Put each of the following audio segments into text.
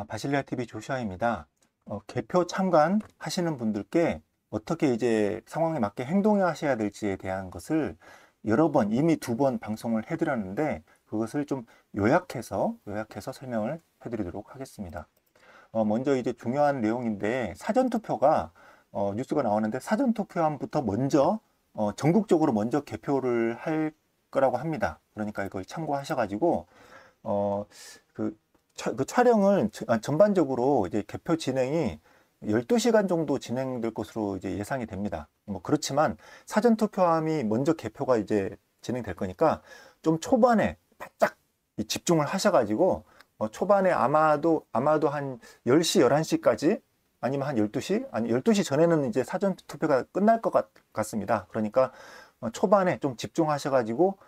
바실레아 TV 조슈아입니다. 개표 참관하시는 분들께 어떻게 이제 상황에 맞게 행동하셔야 될지에 대한 것을 여러 번, 이미 2번 방송을 해드렸는데 그것을 좀 요약해서 설명을 해드리도록 하겠습니다. 먼저 이제 중요한 내용인데 사전투표가 뉴스가 나오는데 사전투표함부터 먼저 전국적으로 먼저 개표를 할 거라고 합니다. 그러니까 이걸 참고하셔가지고 그 촬영을 전반적으로 이제 개표 진행이 12시간 정도 진행될 것으로 이제 예상이 됩니다. 뭐 그렇지만 사전 투표함이 먼저 개표가 이제 진행될 거니까 좀 초반에 바짝 집중을 하셔가지고 초반에 아마도 한 10시, 11시까지 아니면 한 12시? 아니 12시 전에는 이제 사전 투표가 끝날 것 같습니다. 그러니까 초반에 좀 집중하셔가지고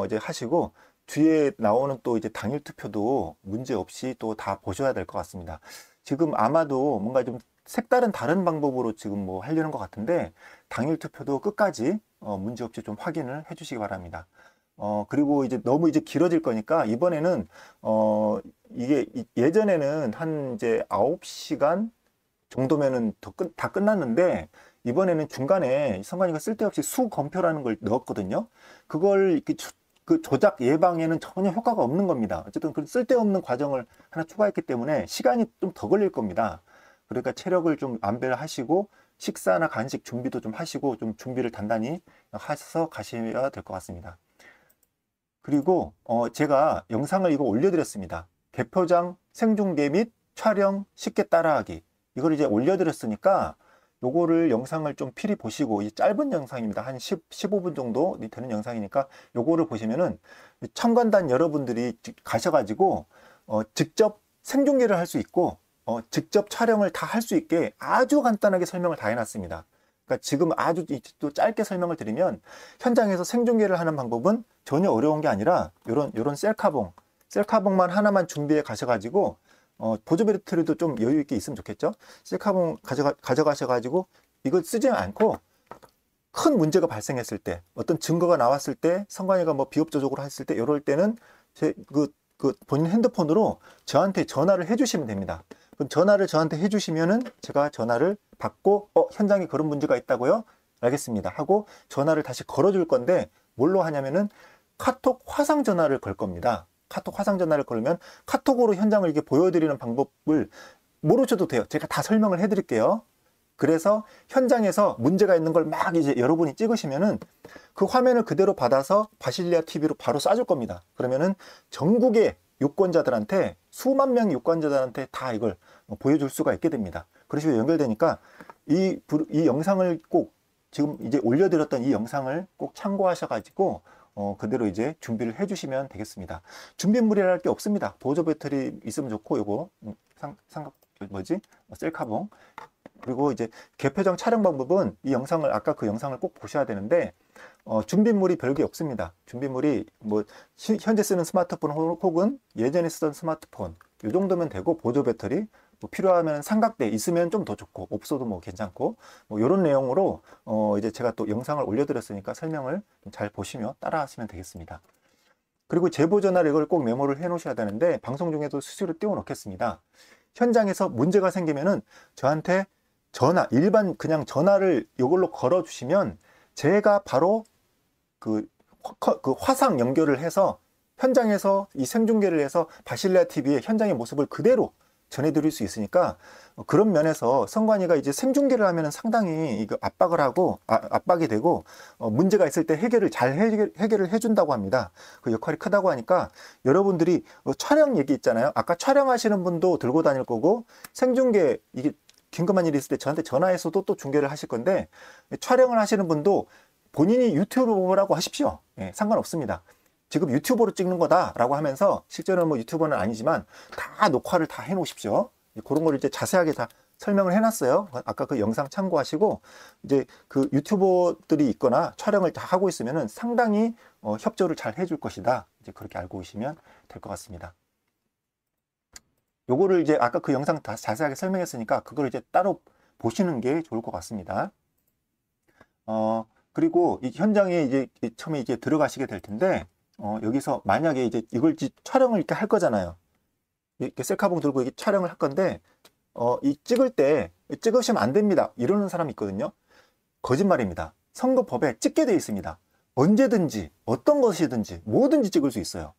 이제 하시고 뒤에 나오는 또 이제 당일 투표도 문제 없이 또 다 보셔야 될 것 같습니다. 지금 아마도 뭔가 좀 색다른 다른 방법으로 지금 뭐 하려는 것 같은데 당일 투표도 끝까지 문제 없이 좀 확인을 해 주시기 바랍니다. 그리고 이제 너무 이제 길어질 거니까 이번에는 이게 예전에는 한 이제 9시간 정도면은 다 끝났는데 이번에는 중간에 선관위가 쓸데없이 수검표라는 걸 넣었거든요. 그걸 이렇게 그 조작 예방에는 전혀 효과가 없는 겁니다. 어쨌든 그 쓸데없는 과정을 하나 추가했기 때문에 시간이 좀 더 걸릴 겁니다. 그러니까 체력을 좀 안배를 하시고 식사나 간식 준비도 좀 하시고 좀 준비를 단단히 해서 가셔야 될 것 같습니다. 그리고 제가 영상을 이거 올려드렸습니다. 개표장 생중계 및 촬영 쉽게 따라하기. 이걸 이제 올려드렸으니까 요거를 영상을 좀 필히 보시고, 이 짧은 영상입니다. 한 15분 정도 되는 영상이니까 요거를 보시면은 참관단 여러분들이 가셔가지고 직접 생중계를 할 수 있고 직접 촬영을 다 할 수 있게 아주 간단하게 설명을 다 해놨습니다. 그러니까 지금 아주 또 짧게 설명을 드리면 현장에서 생중계를 하는 방법은 전혀 어려운 게 아니라 요런 셀카봉만 하나만 준비해 가셔가지고 보조 배터리도 좀 여유 있게 있으면 좋겠죠. 셀카봉 가져가셔가지고 이걸 쓰지 않고 큰 문제가 발생했을 때, 어떤 증거가 나왔을 때, 선관위가 뭐 비협조적으로 했을 때, 이럴 때는 본인 핸드폰으로 저한테 전화를 해주시면 됩니다. 그럼 전화를 저한테 해주시면은 제가 전화를 받고 현장에 그런 문제가 있다고요? 알겠습니다 하고 전화를 다시 걸어줄 건데 뭘로 하냐면은 카톡 화상 전화를 걸 겁니다. 카톡 화상 전화를 걸면 카톡으로 현장을 이렇게 보여드리는 방법을 모르셔도 돼요. 제가 다 설명을 해드릴게요. 그래서 현장에서 문제가 있는 걸 막 이제 여러분이 찍으시면은 그 화면을 그대로 받아서 바실레아 TV로 바로 쏴줄 겁니다. 그러면은 전국의 유권자들한테, 수만 명의 유권자들한테 다 이걸 보여줄 수가 있게 됩니다. 그런 식으로 연결되니까 이 영상을 꼭 지금 이제 올려드렸던 이 영상을 꼭 참고하셔가지고 그대로 이제 준비를 해주시면 되겠습니다. 준비물이라 할 게 없습니다. 보조 배터리 있으면 좋고, 요거 셀카봉. 그리고 이제 개표장 촬영 방법은 이 영상을, 아까 그 영상을 꼭 보셔야 되는데 준비물이 별게 없습니다. 준비물이 뭐 현재 쓰는 스마트폰 혹은 예전에 쓰던 스마트폰 이 정도면 되고, 보조 배터리, 뭐 필요하면 삼각대 있으면 좀 더 좋고, 없어도 뭐 괜찮고, 뭐 이런 내용으로 이제 제가 또 영상을 올려드렸으니까 설명을 잘 보시며 따라하시면 되겠습니다. 그리고 제보 전화를 이걸 꼭 메모를 해 놓으셔야 되는데 방송 중에도 수시로 띄워 놓겠습니다. 현장에서 문제가 생기면은 저한테 일반 그냥 전화를 이걸로 걸어 주시면 제가 바로 그 화상 연결을 해서 현장에서 이 생중계를 해서 바실레아 TV의 현장의 모습을 그대로 전해드릴 수 있으니까, 그런 면에서 선관위가 이제 생중계를 하면 상당히 이거 압박이 되고 문제가 있을 때 해결을 해준다고 합니다. 그 역할이 크다고 하니까 여러분들이 촬영 얘기 있잖아요. 아까 촬영하시는 분도 들고 다닐 거고, 생중계 이게 긴급한 일이 있을 때 저한테 전화해서도 또 중계를 하실 건데, 촬영을 하시는 분도 본인이 유튜브라고 하십시오. 예, 상관없습니다. 지금 유튜버로 찍는 거다라고 하면서, 실제로는 뭐 유튜버는 아니지만 다 녹화를 다 해 놓으십시오. 그런 걸 이제 자세하게 다 설명을 해놨어요. 아까 그 영상 참고하시고, 이제 그 유튜버들이 있거나 촬영을 다 하고 있으면은 상당히 협조를 잘 해줄 것이다. 이제 그렇게 알고 오시면 될 것 같습니다. 요거를 이제 아까 그 영상 다 자세하게 설명했으니까 그걸 이제 따로 보시는 게 좋을 것 같습니다. 그리고 이 현장에 이제 처음에 이제 들어가시게 될 텐데, 여기서 만약에 이제 이걸 촬영을 이렇게 할 거잖아요. 이렇게 셀카봉 들고 이렇게 촬영을 할 건데 이 찍을 때 찍으시면 안 됩니다 이러는 사람이 있거든요. 거짓말입니다. 선거법에 찍게 되어 있습니다. 언제든지 어떤 것이든지 뭐든지 찍을 수 있어요.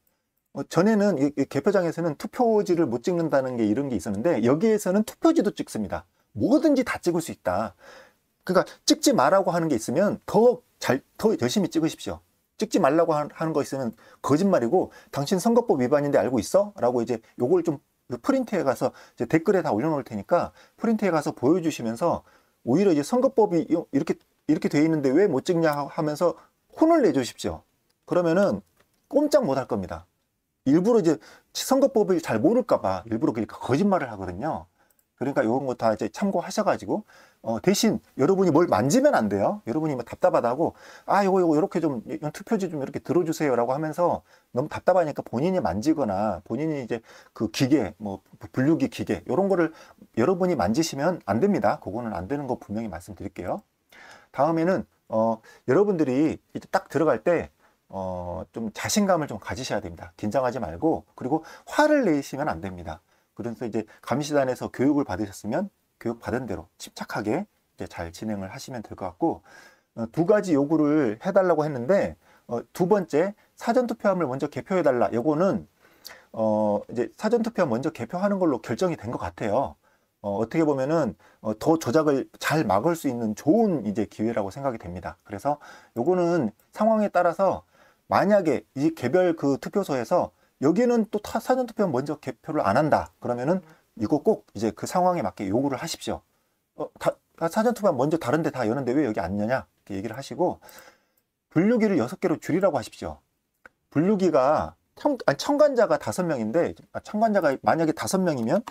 전에는 이 개표장에서는 투표지를 못 찍는다는 게 이런 게 있었는데 여기에서는 투표지도 찍습니다. 뭐든지 다 찍을 수 있다. 그러니까 찍지 말라고 하는 게 있으면 더 열심히 찍으십시오. 찍지 말라고 하는 거 있으면 거짓말이고 당신 선거법 위반인데 알고 있어? 라고 이제 요걸 좀 프린트해 가서 이제 댓글에 다 올려놓을 테니까 프린트해 가서 보여주시면서 오히려 이제 선거법이 이렇게 돼 있는데 왜 못 찍냐 하면서 혼을 내주십시오. 그러면은 꼼짝 못 할 겁니다. 일부러 이제 선거법을 잘 모를까봐 일부러 그러니까 거짓말을 하거든요. 그러니까 이런 거 다 이제 참고하셔가지고 대신 여러분이 뭘 만지면 안 돼요. 여러분이 뭐 답답하다고 요거 이렇게 좀 투표지 좀 이렇게 들어주세요라고 하면서 너무 답답하니까 본인이 만지거나 본인이 이제 그 기계 뭐 분류기 기계 이런 거를 여러분이 만지시면 안 됩니다. 그거는 안 되는 거 분명히 말씀드릴게요. 다음에는 여러분들이 이제 딱 들어갈 때 좀 자신감을 좀 가지셔야 됩니다. 긴장하지 말고 그리고 화를 내시면 안 됩니다. 그래서 이제 감시단에서 교육을 받으셨으면 교육 받은 대로 침착하게 이제 잘 진행을 하시면 될 것 같고 두 가지 요구를 해달라고 했는데 두 번째 사전투표함을 먼저 개표해달라. 요거는 이제 사전투표 먼저 개표하는 걸로 결정이 된 것 같아요. 어떻게 보면은 더 조작을 잘 막을 수 있는 좋은 이제 기회라고 생각이 됩니다. 그래서 요거는 상황에 따라서 만약에 이 개별 그 투표소에서 여기는 또 사전투표 먼저 개표를 안 한다. 그러면은 이거 꼭 이제 그 상황에 맞게 요구를 하십시오. 사전투표 먼저 다른 데 다 여는데 왜 여기 안 여냐? 이렇게 얘기를 하시고 분류기를 6개로 줄이라고 하십시오. 분류기가 참관자가 5명인데 참관자가 만약에 5명이면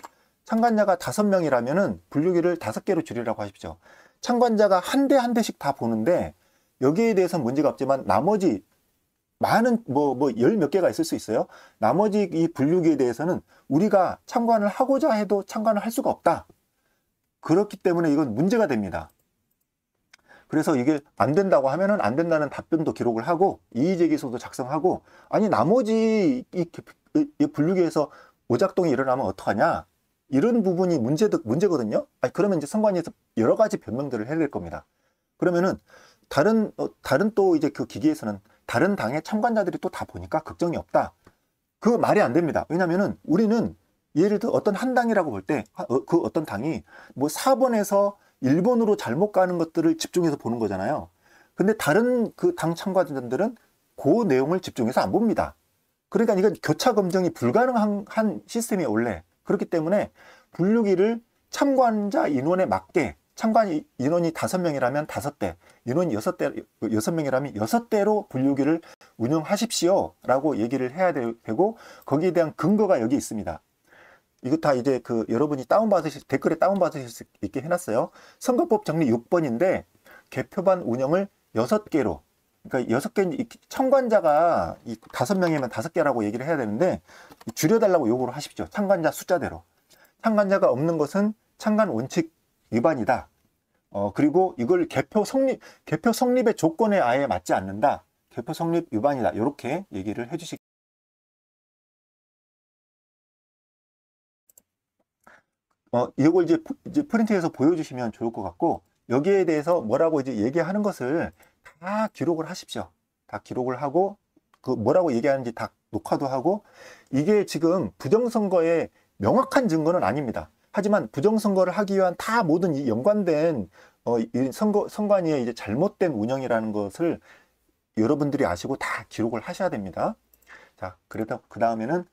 참관자가 5명이라면은 분류기를 5개로 줄이라고 하십시오. 참관자가 한 대 한 대씩 다 보는데 여기에 대해서는 문제가 없지만 나머지 많은 열 몇 개가 있을 수 있어요. 나머지 이 분류기에 대해서는 우리가 참관을 하고자 해도 참관을 할 수가 없다. 그렇기 때문에 이건 문제가 됩니다. 그래서 이게 안 된다고 하면은 안 된다는 답변도 기록을 하고 이의제기서도 작성하고 아니 나머지 이 분류기에서 오작동이 일어나면 어떡하냐 이런 부분이 문제거든요. 그러면 이제 선관위에서 여러 가지 변명들을 해야 될 겁니다. 그러면은 다른 또 이제 그 기기에서는 다른 당의 참관자들이 또 다 보니까 걱정이 없다. 그 말이 안 됩니다. 왜냐면은 우리는 예를 들어 어떤 한 당이라고 볼 때 그 어떤 당이 뭐 4번에서 1번으로 잘못 가는 것들을 집중해서 보는 거잖아요. 근데 다른 그 당 참가자들은 그 내용을 집중해서 안 봅니다. 그러니까 이건 교차 검증이 불가능한 시스템이 원래 그렇기 때문에 분류기를 참관자 인원에 맞게 참관 인원이 5명이라면 5대, 인원이 6명이라면 6대로 분류기를 운영하십시오 라고 얘기를 해야 되고 거기에 대한 근거가 여기 있습니다. 이거 다 이제 그 여러분이 댓글에 다운받으실 수 있게 해놨어요. 선거법 정리 6번인데 개표반 운영을 6개로 그러니까 6개 참관자가 5명이면 5개라고 얘기를 해야 되는데 줄여달라고 요구를 하십시오. 참관자 숫자대로. 참관자가 없는 것은 참관 원칙 위반이다. 그리고 이걸 개표 성립의 조건에 아예 맞지 않는다. 개표 성립 위반이다. 이렇게 얘기를 해주시기. 이걸 이제 프린트해서 보여주시면 좋을 것 같고 여기에 대해서 뭐라고 이제 얘기하는 것을 다 기록을 하십시오. 다 기록을 하고 그 뭐라고 얘기하는지 다 녹화도 하고 이게 지금 부정선거의 명확한 증거는 아닙니다. 하지만 부정선거를 하기 위한 다 모든 이 연관된 이 선관위의 이제 잘못된 운영이라는 것을 여러분들이 아시고 다 기록을 하셔야 됩니다. 자, 그래서 그 다음에는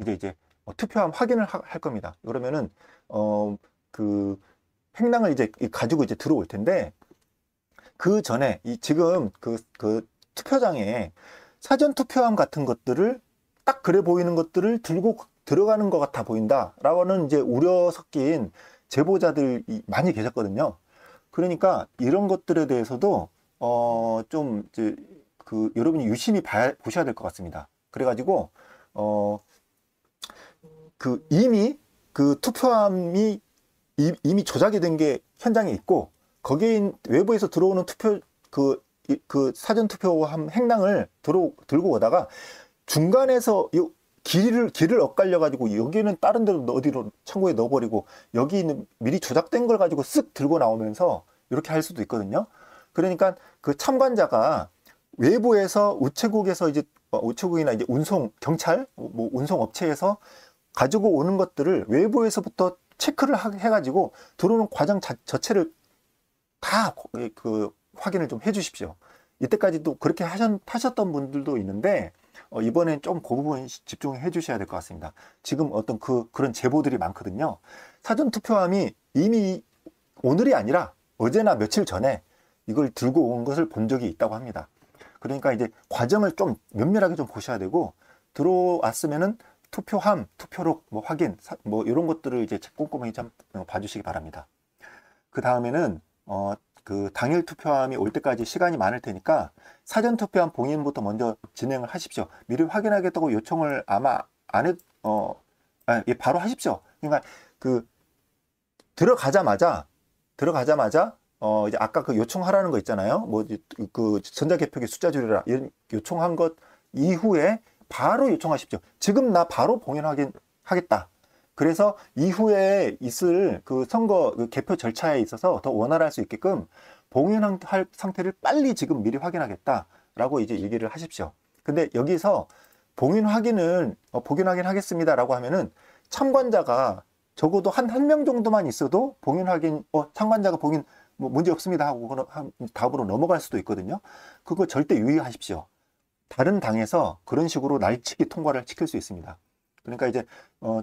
이제 투표함 확인을 할 겁니다. 그러면은 그 횡령을 이제 가지고 이제 들어올 텐데 그 전에 지금 그 투표장에 사전 투표함 같은 것들을 딱 그래 보이는 것들을 들고 들어가는 것 같아 보인다라고는 이제 우려 섞인 제보자들이 많이 계셨거든요. 그러니까 이런 것들에 대해서도 좀 이제 그 여러분이 유심히 보셔야 될 것 같습니다. 그래가지고 그 이미 그 투표함이 이미 조작이 된 게 현장에 있고 거기에 외부에서 들어오는 그 사전 투표함 행랑을 들고 오다가 중간에서 길을 엇갈려 가지고 여기는 다른 데로 어디로 창고에 넣어버리고 여기는 미리 조작된 걸 가지고 쓱 들고 나오면서 이렇게 할 수도 있거든요. 그러니까 그 참관자가 외부에서 우체국에서 이제 우체국이나 이제 운송 경찰 뭐 운송 업체에서 가지고 오는 것들을 외부에서부터 체크를 해가지고 들어오는 과정 자체를 다 그 확인을 좀 해주십시오. 이때까지도 그렇게 하셨던 분들도 있는데 이번엔 좀 그 부분 집중해 주셔야 될 것 같습니다. 지금 어떤 그런 제보들이 많거든요. 사전투표함이 이미 오늘이 아니라 어제나 며칠 전에 이걸 들고 온 것을 본 적이 있다고 합니다. 그러니까 이제 과정을 좀 면밀하게 좀 보셔야 되고, 들어왔으면은 투표함, 투표록 뭐 확인, 뭐 이런 것들을 이제 꼼꼼히 좀 봐주시기 바랍니다. 그 다음에는 그 당일 투표함이 올 때까지 시간이 많을 테니까 사전 투표함 봉인부터 먼저 진행을 하십시오. 미리 확인하겠다고 요청을 아마 예, 바로 하십시오. 그러니까 그 들어가자마자 이제 아까 그 요청하라는 거 있잖아요. 뭐 그 전자개표기 숫자 줄여라 이런 요청한 것 이후에 바로 요청하십시오. 지금 나 바로 봉인 확인하겠다. 그래서 이후에 있을 그 선거 그 개표 절차에 있어서 더 원활할 수 있게끔 봉인할 상태를 빨리 지금 미리 확인하겠다라고 이제 얘기를 하십시오. 근데 여기서 봉인 확인을 봉인 확인하겠습니다라고 하면은 참관자가 적어도 한 명 정도만 있어도 봉인 확인 참관자가 봉인 뭐 문제 없습니다 하고 답으로 넘어갈 수도 있거든요. 그거 절대 유의하십시오. 다른 당에서 그런 식으로 날치기 통과를 시킬 수 있습니다. 그러니까 이제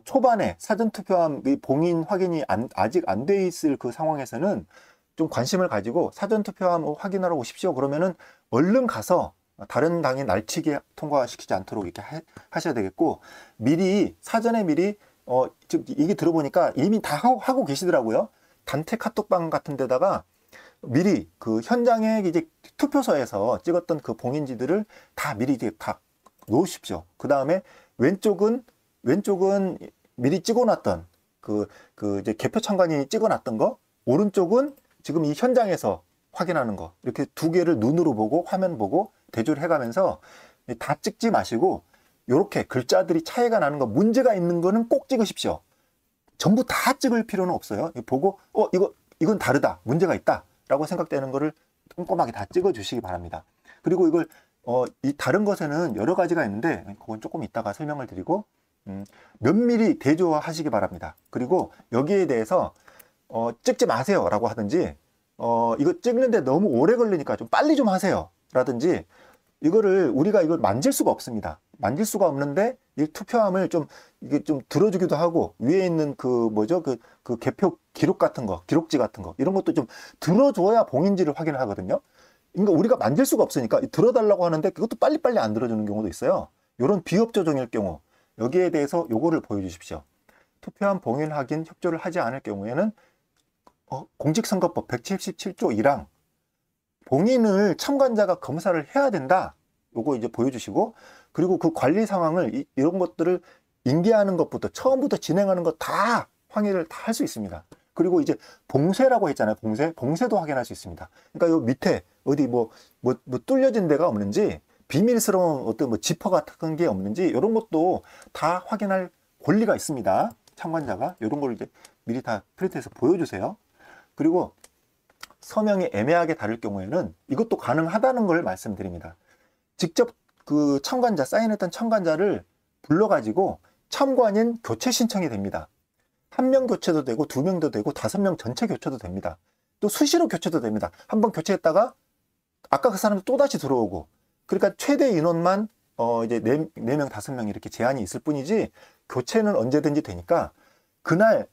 초반에 사전투표함 봉인 확인이 아직 안 돼 있을 그 상황에서는 좀 관심을 가지고 사전투표함 확인하러 오십시오. 그러면은 얼른 가서 다른 당에 날치기 통과시키지 않도록 이렇게 하셔야 되겠고, 사전에 미리 지금 이게 들어보니까 이미 다 하고 계시더라고요. 단체 카톡방 같은 데다가 미리 그 현장에 이제 투표소에서 찍었던 그 봉인지들을 다 미리 이제 다 놓으십시오. 그 다음에 왼쪽은 미리 찍어놨던 그 이제 개표 참관인이 찍어놨던 거, 오른쪽은 지금 이 현장에서 확인하는 거, 이렇게 두 개를 눈으로 보고 화면 보고 대조를 해가면서 다 찍지 마시고 이렇게 글자들이 차이가 나는 거, 문제가 있는 거는 꼭 찍으십시오. 전부 다 찍을 필요는 없어요. 보고 이건 다르다, 문제가 있다 라고 생각되는 거를 꼼꼼하게 다 찍어 주시기 바랍니다. 그리고 이걸 이 다른 것에는 여러 가지가 있는데 그건 조금 이따가 설명을 드리고 면밀히 대조하시기 바랍니다. 그리고 여기에 대해서 찍지 마세요 라고 하든지 이거 찍는데 너무 오래 걸리니까 좀 빨리 좀 하세요 라든지, 우리가 이걸 만질 수가 없습니다. 만질 수가 없는데 이 투표함을 이게 좀 들어주기도 하고, 위에 있는 그 개표 기록 같은 거, 기록지 같은 거, 이런 것도 좀 들어줘야 봉인지를 확인을 하거든요. 그러니까 우리가 만질 수가 없으니까 들어달라고 하는데 그것도 빨리빨리 안 들어주는 경우도 있어요. 이런 비협조정일 경우, 여기에 대해서 요거를 보여주십시오. 투표함 봉인 확인 협조를 하지 않을 경우에는 공직선거법 177조 1항 봉인을 참관자가 검사를 해야 된다. 요거 이제 보여주시고, 그리고 그 관리 상황을 이런 것들을 인계하는 것부터 처음부터 진행하는 거 다 확인을 다 할 수 있습니다. 그리고 이제 봉쇄라고 했잖아요. 봉쇄도 확인할 수 있습니다. 그러니까 요 밑에 어디 뭐 뚫려진 데가 없는지, 비밀스러운 어떤 뭐 지퍼 같은 게 없는지 이런 것도 다 확인할 권리가 있습니다. 참관자가 이런 걸 이제 미리 다 프린트해서 보여주세요. 그리고 서명이 애매하게 다를 경우에는 이것도 가능하다는 걸 말씀드립니다. 직접 그 사인했던 참관자를 불러가지고 참관인 교체 신청이 됩니다. 한 명 교체도 되고 2명도 되고 5명 전체 교체도 됩니다. 또 수시로 교체도 됩니다. 한번 교체했다가 아까 그 사람도 또다시 들어오고, 그러니까 최대 인원만 이제 4명 5명 이렇게 제한이 있을 뿐이지 교체는 언제든지 되니까, 그날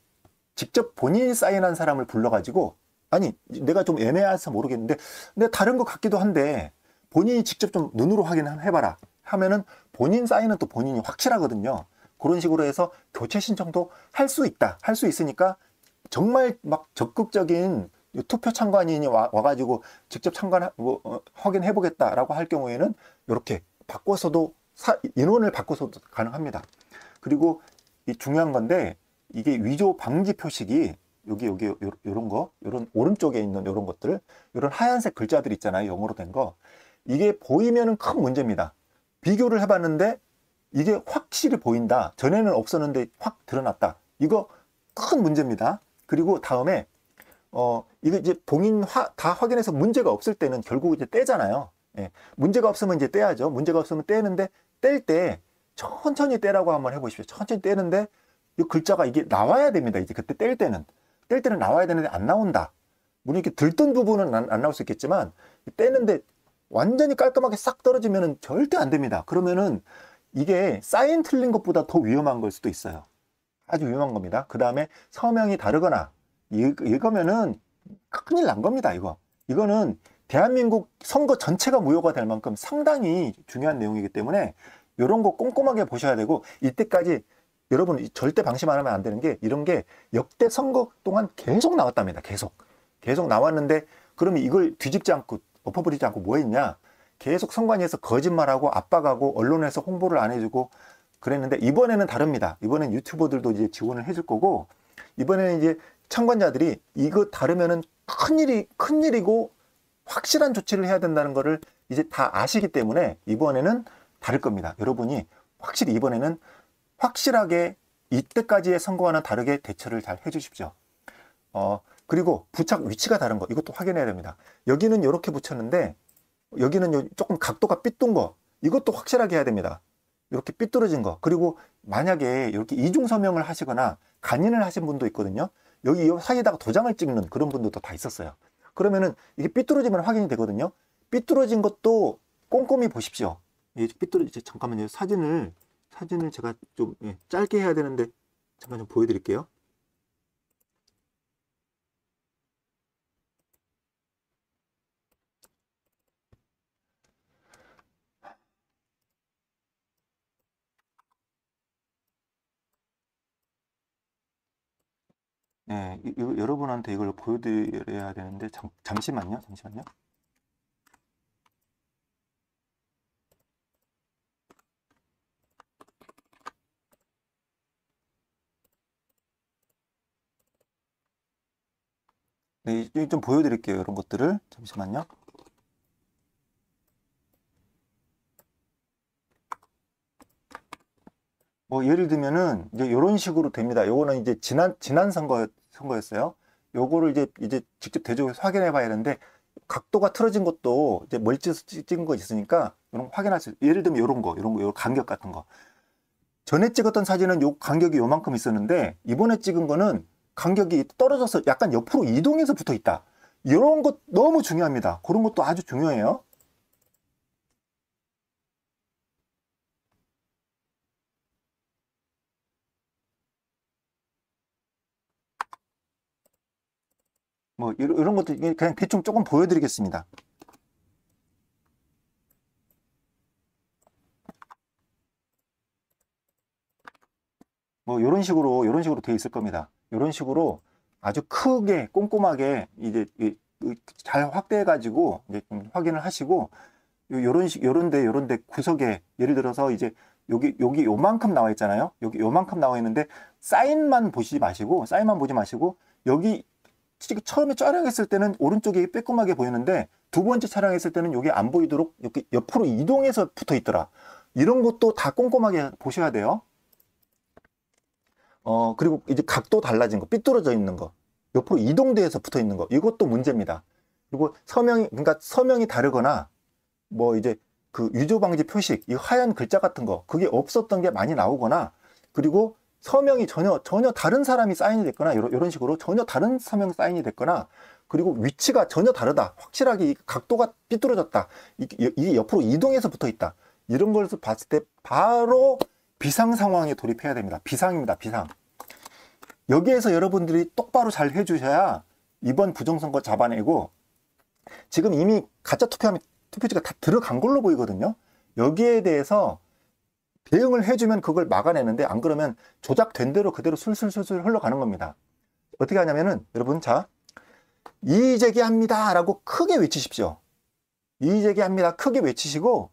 직접 본인이 사인한 사람을 불러가지고, 아니 내가 좀 애매해서 모르겠는데 근데 다른 것 같기도 한데 본인이 직접 좀 눈으로 확인해봐라 하면은 본인 사인은 또 본인이 확실하거든요. 그런 식으로 해서 교체 신청도 할 수 있으니까 정말 막 적극적인 투표 참관인이 와가지고 직접 확인해 보겠다라고 할 경우에는 이렇게 바꿔서도 인원을 바꿔서도 가능합니다. 그리고 이 중요한 건데, 이게 위조 방지 표식이 여기 요런 오른쪽에 있는 요런 것들, 요런 하얀색 글자들 있잖아요. 영어로 된 거. 이게 보이면은 큰 문제입니다. 비교를 해봤는데 이게 확실히 보인다. 전에는 없었는데 확 드러났다. 이거 큰 문제입니다. 그리고 다음에 이거 이제 봉인 다 확인해서 문제가 없을 때는 결국 이제 떼잖아요. 예. 문제가 없으면 이제 떼야죠. 문제가 없으면 떼는데 뗄 때 천천히 떼라고 한번 해보십시오. 천천히 떼는데 이 글자가 이게 나와야 됩니다. 이제 그때 뗄 때는 나와야 되는데 안 나온다. 물론 이렇게 들뜬 부분은 안 나올 수 있겠지만 떼는데 완전히 깔끔하게 싹 떨어지면은 절대 안 됩니다. 그러면은 이게 사인 틀린 것보다 더 위험한 걸 수도 있어요. 아주 위험한 겁니다. 그 다음에 서명이 다르거나 이거면은 큰일 난 겁니다. 이거는 대한민국 선거 전체가 무효가 될 만큼 상당히 중요한 내용이기 때문에 이런 거 꼼꼼하게 보셔야 되고, 이때까지 여러분 절대 방심 안 하면 안 되는 게, 이런 게 역대 선거 동안 계속 나왔답니다. 계속 나왔는데, 그러면 이걸 뒤집지 않고 엎어버리지 않고 뭐 했냐, 계속 선관위에서 거짓말하고 압박하고 언론에서 홍보를 안 해주고 그랬는데, 이번에는 다릅니다. 이번엔 유튜버들도 이제 지원을 해줄 거고, 이번에는 이제 참관자들이 이거 다르면은 큰일이고 확실한 조치를 해야 된다는 거를 이제 다 아시기 때문에 이번에는 다를 겁니다. 여러분이 확실히 이번에는 확실하게 이때까지의 선거와는 다르게 대처를 잘 해주십시오. 그리고 부착 위치가 다른 거, 이것도 확인해야 됩니다. 여기는 이렇게 붙였는데 여기는 조금 각도가 삐뚤은 거, 이것도 확실하게 해야 됩니다. 이렇게 삐뚤어진 거. 그리고 만약에 이렇게 이중 서명을 하시거나 간인을 하신 분도 있거든요. 여기 이 사이에다가 도장을 찍는 그런 분들도 다 있었어요. 그러면은 이게 삐뚤어지면 확인이 되거든요. 삐뚤어진 것도 꼼꼼히 보십시오. 잠깐만요. 사진을 제가 좀 짧게 해야 되는데 잠깐 좀 보여드릴게요. 네, 여러분한테 이걸 보여드려야 되는데 잠시만요. 네, 좀 보여드릴게요. 이런 것들을 잠시만요. 뭐 예를 들면은 이제 이런 식으로 됩니다. 요거는 이제 지난 선거였어요. 요거를 이제 직접 대조해서 확인해 봐야 되는데, 각도가 틀어진 것도 이제 멀찌서 찍은 거 있으니까 이런 거 확인할 수, 예를 들면 요런 간격 같은 거. 전에 찍었던 사진은 요 간격이 요만큼 있었는데 이번에 찍은 거는 간격이 떨어져서 약간 옆으로 이동해서 붙어 있다. 이런 것 너무 중요합니다. 그런 것도 아주 중요해요. 뭐 이런 것도 그냥 대충 조금 보여드리겠습니다. 뭐 이런 식으로 되어 있을 겁니다. 이런 식으로 아주 크게 꼼꼼하게 이제 잘 확대해 가지고 이제 확인을 하시고, 요런데 구석에 예를 들어서 이제 여기 요만큼 나와 있잖아요. 여기 요만큼 나와 있는데 사인만 보지 마시고 여기 처음에 촬영했을 때는 오른쪽이 빼꼼하게 보이는데 두 번째 촬영했을 때는 여기 안 보이도록 이렇게 옆으로 이동해서 붙어 있더라. 이런 것도 다 꼼꼼하게 보셔야 돼요. 그리고 이제 각도 달라진 거, 삐뚤어져 있는 거, 옆으로 이동돼서 붙어 있는 거, 이것도 문제입니다. 그리고 그러니까 서명이 다르거나, 뭐 이제 그 위조 방지 표식, 이 하얀 글자 같은 거, 그게 없었던 게 많이 나오거나, 그리고 서명이 전혀 다른 사람이 사인이 됐거나, 이런 식으로 전혀 다른 서명 사인이 됐거나, 그리고 위치가 전혀 다르다. 확실하게 이 각도가 삐뚤어졌다. 이게 옆으로 이동해서 붙어 있다. 이런 걸 봤을 때 바로 비상 상황에 돌입해야 됩니다. 비상입니다. 비상. 여기에서 여러분들이 똑바로 잘 해주셔야 이번 부정선거 잡아내고, 지금 이미 가짜 투표하면 투표지가 다 들어간 걸로 보이거든요. 여기에 대해서 대응을 해주면 그걸 막아내는데, 안 그러면 조작된 대로 그대로 술술술술 흘러가는 겁니다. 어떻게 하냐면은 여러분, 자, 이의제기합니다 라고 크게 외치십시오. 이의제기합니다 크게 외치시고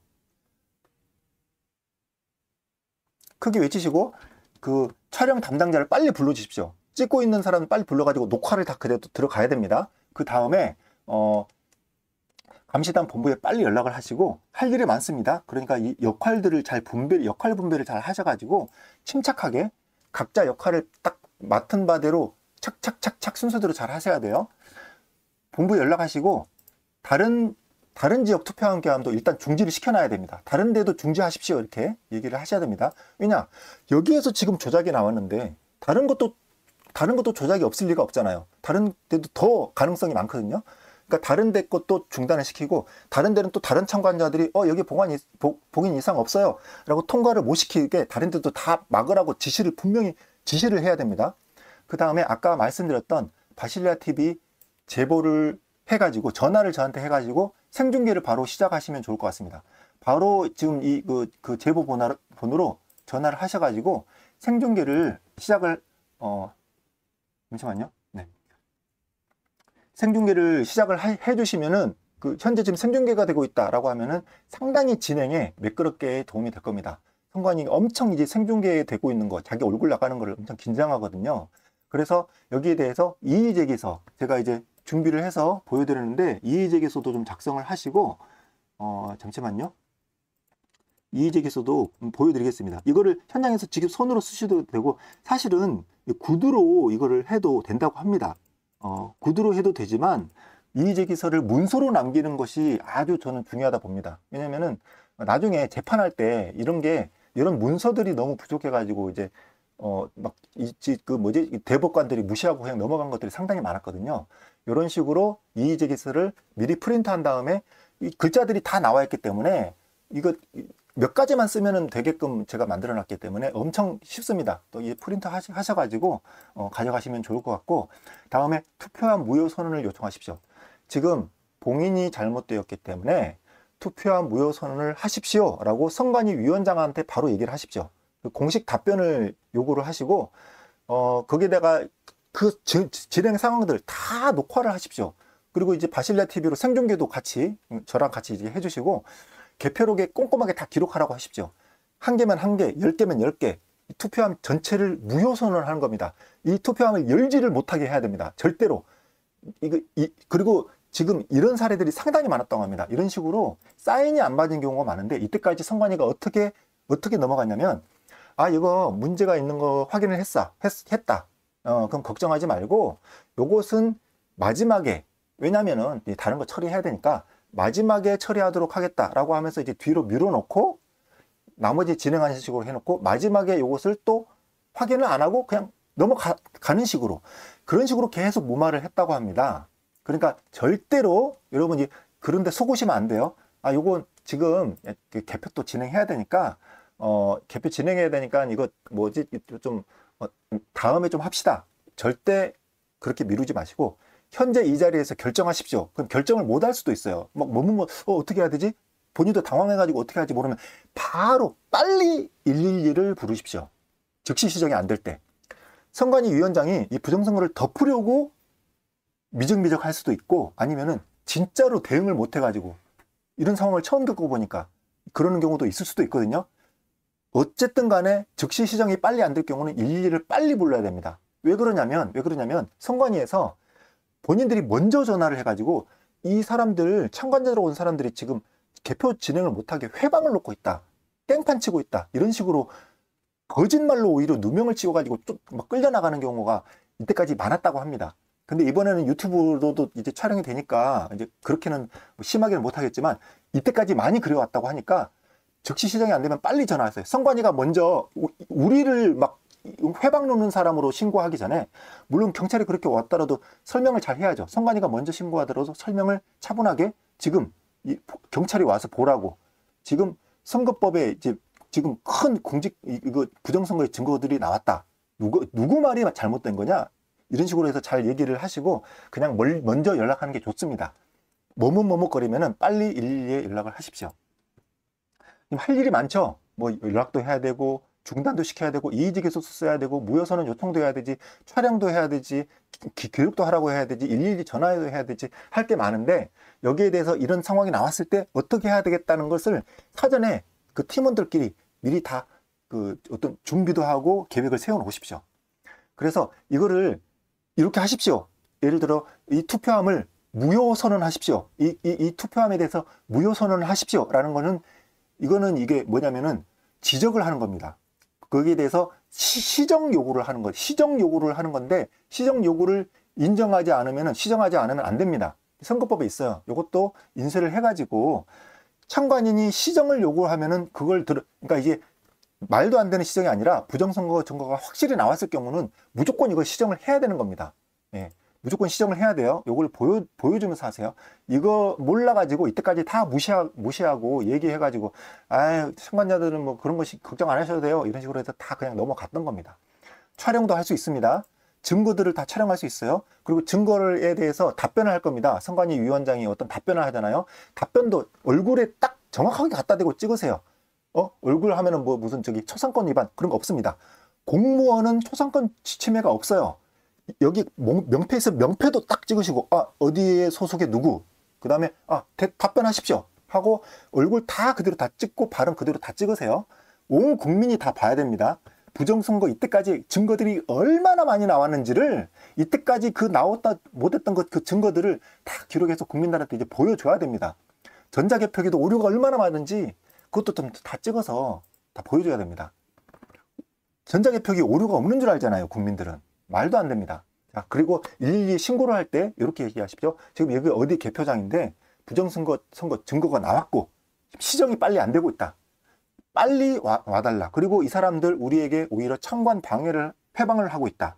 그 촬영 담당자를 빨리 불러주십시오. 찍고 있는 사람은 빨리 불러가지고 녹화를 다 그대로 들어가야 됩니다. 그 다음에 감시단 본부에 빨리 연락을 하시고 할 일이 많습니다. 그러니까 이 역할들을 잘 역할 분배를 잘 하셔가지고 침착하게 각자 역할을 딱 맡은 바대로 착착착착 순서대로 잘 하셔야 돼요. 본부에 연락하시고 다른 지역 투표함 개함도 일단 중지를 시켜놔야 됩니다. 다른 데도 중지하십시오 이렇게 얘기를 하셔야 됩니다. 왜냐 여기에서 지금 조작이 나왔는데 다른 것도 조작이 없을 리가 없잖아요. 다른 데도 더 가능성이 많거든요. 그러니까 다른 데 것도 중단을 시키고 다른 데는 또 다른 참관자들이 여기 봉인 이상 없어요 라고 통과를 못 시키게 다른 데도 다 막으라고 분명히 지시를 해야 됩니다. 그 다음에 아까 말씀드렸던 바실레아 TV 제보를 해가지고 전화를 저한테 해가지고 생중계를 바로 시작하시면 좋을 것 같습니다. 바로 지금 그 제보 번호로 전화를 하셔가지고 생중계를 시작을 잠시만요. 네. 생중계를 시작을 해주시면은 현재 지금 생중계가 되고 있다라고 하면은 상당히 진행에 매끄럽게 도움이 될 겁니다. 선관위 엄청 이제 생중계 되고 있는 거, 자기 얼굴 나가는 거를 엄청 긴장하거든요. 그래서 여기에 대해서 이의제기서 제가 이제 준비를 해서 보여드리는데 이의제기서도 좀 작성을 하시고 잠시만요. 이의제기서도 보여드리겠습니다. 이거를 현장에서 직접 손으로 쓰셔도 되고 사실은 구두로 이거를 해도 된다고 합니다. 구두로 해도 되지만 이의제기서를 문서로 남기는 것이 아주 저는 중요하다 봅니다. 왜냐면은 나중에 재판할 때 이런 문서들이 너무 부족해가지고 이제 대법관들이 무시하고 그냥 넘어간 것들이 상당히 많았거든요. 이런 식으로 이의제기서를 미리 프린트한 다음에 이 글자들이 다 나와 있기 때문에 이거 몇 가지만 쓰면은 되게끔 제가 만들어 놨기 때문에 엄청 쉽습니다. 또 이 프린트 하셔가지고 가져가시면 좋을 것 같고, 다음에 투표함 무효 선언을 요청하십시오. 지금 봉인이 잘못되었기 때문에 투표함 무효 선언을 하십시오 라고 선관위 위원장한테 바로 얘기를 하십시오. 공식 답변을 요구를 하시고 거기다가 그 진행 상황들 다 녹화를 하십시오. 그리고 이제 바실레아 TV로 생중계도 같이 저랑 같이 이제 해주시고 개표록에 꼼꼼하게 다 기록하라고 하십시오. 한 개면 한 개, 10개면 10개. 투표함 전체를 무효 선언을 하는 겁니다. 이 투표함을 열지를 못하게 해야 됩니다. 절대로. 그리고 지금 이런 사례들이 상당히 많았다고 합니다. 이런 식으로 사인이 안 받은 경우가 많은데 이때까지 선관위가 어떻게 넘어갔냐면 이거 문제가 있는 거 확인을 했다. 그럼 걱정하지 말고 요것은 마지막에, 왜냐면은 다른 거 처리해야 되니까 마지막에 처리하도록 하겠다라고 하면서 이제 뒤로 밀어놓고 나머지 진행하는 식으로 해놓고 마지막에 요것을 또 확인을 안 하고 그냥 넘어가는 식으로, 그런 식으로 계속 무마를 했다고 합니다. 그러니까 절대로 여러분이 그런데 속으시면 안 돼요. 요건 지금 개표 또 진행해야 되니까 개표 진행해야 되니까 이거 좀 다음에 좀 합시다. 절대 그렇게 미루지 마시고 현재 이 자리에서 결정하십시오. 그럼 결정을 못 할 수도 있어요. 어떻게 해야 되지? 본인도 당황해가지고 어떻게 할지 모르면 바로 빨리 112를 부르십시오. 즉시 시정이 안 될 때. 선관위 위원장이 이 부정선거를 덮으려고 미적미적 할 수도 있고, 아니면은 진짜로 대응을 못 해가지고 이런 상황을 처음 겪어보니까 그러는 경우도 있을 수도 있거든요. 어쨌든 간에 즉시 시정이 빨리 안 될 경우는 112를 빨리 불러야 됩니다. 왜 그러냐면 선관위에서 본인들이 먼저 전화를 해가지고 이 사람들, 참관자로 온 사람들이 지금 개표 진행을 못하게 회방을 놓고 있다, 땡판 치고 있다, 이런 식으로 거짓말로 오히려 누명을 찍어가지고 좀 막 끌려나가는 경우가 이때까지 많았다고 합니다. 근데 이번에는 유튜브로도 이제 촬영이 되니까 이제 그렇게는 심하게는 못하겠지만 이때까지 많이 그래왔다고 하니까 즉시 시정이 안 되면 빨리 전화하세요. 선관위가 먼저 우리를 막 회방 놓는 사람으로 신고하기 전에, 물론 경찰이 그렇게 왔더라도 설명을 잘 해야죠. 선관위가 먼저 신고하더라도 설명을 차분하게, 지금 경찰이 와서 보라고, 지금 선거법에 지금 큰 부정선거의 증거들이 나왔다, 누구 말이 잘못된 거냐, 이런 식으로 해서 잘 얘기를 하시고 그냥 먼저 연락하는 게 좋습니다. 머뭇머뭇거리면은 빨리 112에 연락을 하십시오. 할 일이 많죠. 연락도 해야 되고 중단도 시켜야 되고 이의제기서도 써야 되고 무효선언 요청도 해야 되지, 촬영도 해야 되지, 교육도 하라고 해야 되지, 112 전화도 해야 되지, 할 게 많은데 여기에 대해서 이런 상황이 나왔을 때 어떻게 해야 되겠다는 것을 사전에 그 팀원들끼리 미리 다 어떤 준비도 하고 계획을 세워 놓으십시오. 그래서 이거를 이렇게 하십시오. 예를 들어 이 투표함을 무효 선언하십시오. 이 투표함에 대해서 무효 선언을 하십시오. 라는 거는 이거는 이게 뭐냐면은 지적을 하는 겁니다. 거기에 대해서 시정 요구를 하는 거예요. 시정 요구를 하는 건데 시정 요구를 인정하지 않으면은 시정하지 않으면 안 됩니다. 선거법에 있어요. 이것도 인쇄를 해가지고 참관인이 시정을 요구하면은 그러니까 이게 말도 안 되는 시정이 아니라 부정선거 증거가 확실히 나왔을 경우는 무조건 이걸 시정을 해야 되는 겁니다. 예. 무조건 시정을 해야 돼요. 요걸 보여주면서 하세요. 이거 몰라가지고 이때까지 다 무시하고 얘기해가지고, 아유, 참관자들은 뭐 그런 것이 걱정 안 하셔도 돼요. 이런 식으로 해서 다 그냥 넘어갔던 겁니다. 촬영도 할 수 있습니다. 증거들을 다 촬영할 수 있어요. 그리고 증거에 대해서 답변을 할 겁니다. 선관위 위원장이 어떤 답변을 하잖아요. 답변도 얼굴에 딱 정확하게 갖다 대고 찍으세요. 얼굴 하면은 뭐 무슨 초상권 위반 그런 거 없습니다. 공무원은 초상권 침해가 없어요. 여기 명패에서 명패도 딱 찍으시고, 어디에 소속의 누구, 그 다음에 답변하십시오 하고 얼굴 다 그대로 다 찍고 발음 그대로 다 찍으세요. 온 국민이 다 봐야 됩니다. 부정선거 이때까지 증거들이 얼마나 많이 나왔는지를, 이때까지 그 나왔다 못했던 그 증거들을 다 기록해서 국민들한테 이제 보여줘야 됩니다. 전자개표기도 오류가 얼마나 많은지 그것도 좀 다 찍어서 다 보여줘야 됩니다. 전자개표기 오류가 없는 줄 알잖아요, 국민들은. 말도 안 됩니다. 자, 그리고 112 신고를 할 때 이렇게 얘기하십시오. 지금 여기 어디 개표장인데 부정선거 증거가 나왔고 시정이 빨리 안 되고 있다. 빨리 와달라. 그리고 이 사람들 우리에게 오히려 참관 패방을 하고 있다.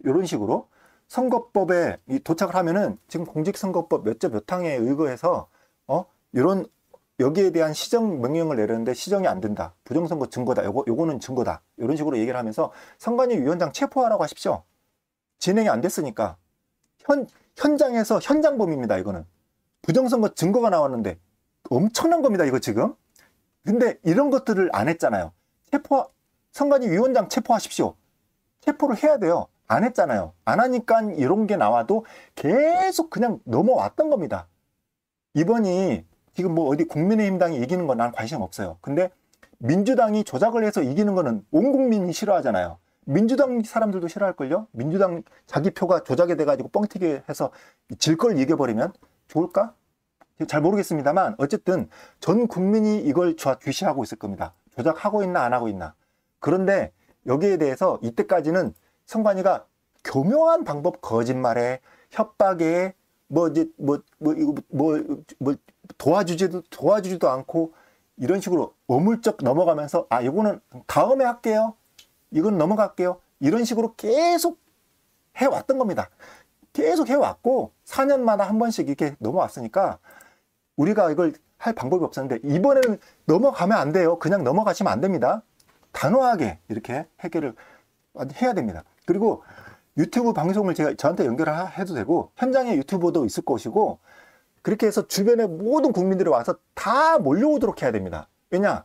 이런 식으로 선거법에 도착을 하면은 지금 공직선거법 몇 조 몇 항에 의거해서 이런 여기에 대한 시정 명령을 내렸는데 시정이 안 된다. 부정선거 증거다. 요거는 증거다. 이런 식으로 얘기를 하면서 선관위 위원장 체포하라고 하십시오. 진행이 안 됐으니까. 현장에서 현장범입니다. 이거는. 부정선거 증거가 나왔는데 엄청난 겁니다. 이거 지금. 근데 이런 것들을 안 했잖아요. 선관위 위원장 체포하십시오. 체포를 해야 돼요. 안 했잖아요. 안 하니까 이런 게 나와도 계속 그냥 넘어왔던 겁니다. 이번이 지금 뭐 어디 국민의힘당이 이기는 건 난 관심 없어요. 근데 민주당이 조작을 해서 이기는 거는 온 국민이 싫어하잖아요. 민주당 사람들도 싫어할걸요? 민주당 자기 표가 조작이 돼가지고 뻥튀기 해서 질 걸 이겨버리면 좋을까? 잘 모르겠습니다만 어쨌든 전 국민이 이걸 주시하고 있을 겁니다. 조작하고 있나 안 하고 있나. 그런데 여기에 대해서 이때까지는 선관위가 교묘한 방법, 거짓말에 협박에 도와주지도 않고 이런 식으로 어물쩍 넘어가면서 이거는 다음에 할게요. 이건 넘어갈게요. 이런 식으로 계속 해왔던 겁니다. 계속 해왔고 4년마다 한 번씩 이렇게 넘어왔으니까 우리가 이걸 할 방법이 없었는데 이번에는 넘어가면 안 돼요. 그냥 넘어가시면 안 됩니다. 단호하게 이렇게 해결을 해야 됩니다. 그리고 유튜브 방송을 저한테 연결해도 되고 현장에 유튜버도 있을 것이고 그렇게 해서 주변에 모든 국민들이 와서 다 몰려오도록 해야 됩니다. 왜냐?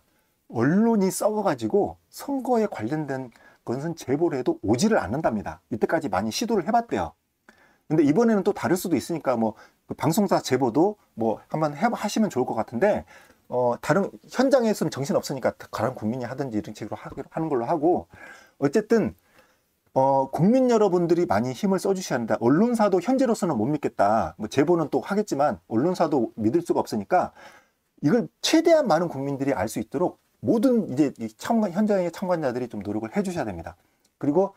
언론이 썩어가지고 선거에 관련된 것은 제보를 해도 오지를 않는답니다. 이때까지 많이 시도를 해봤대요. 근데 이번에는 또 다를 수도 있으니까 그 방송사 제보도 한번 하시면 좋을 것 같은데 다른 현장에서는 정신 없으니까 다른 국민이 하든지 이런 식으로 하는 걸로 하고 어쨌든 국민 여러분들이 많이 힘을 써주셔야 한다. 언론사도 현재로서는 못 믿겠다. 제보는 또 하겠지만 언론사도 믿을 수가 없으니까 이걸 최대한 많은 국민들이 알 수 있도록 모든 이제 현장의 참관자들이 좀 노력을 해주셔야 됩니다. 그리고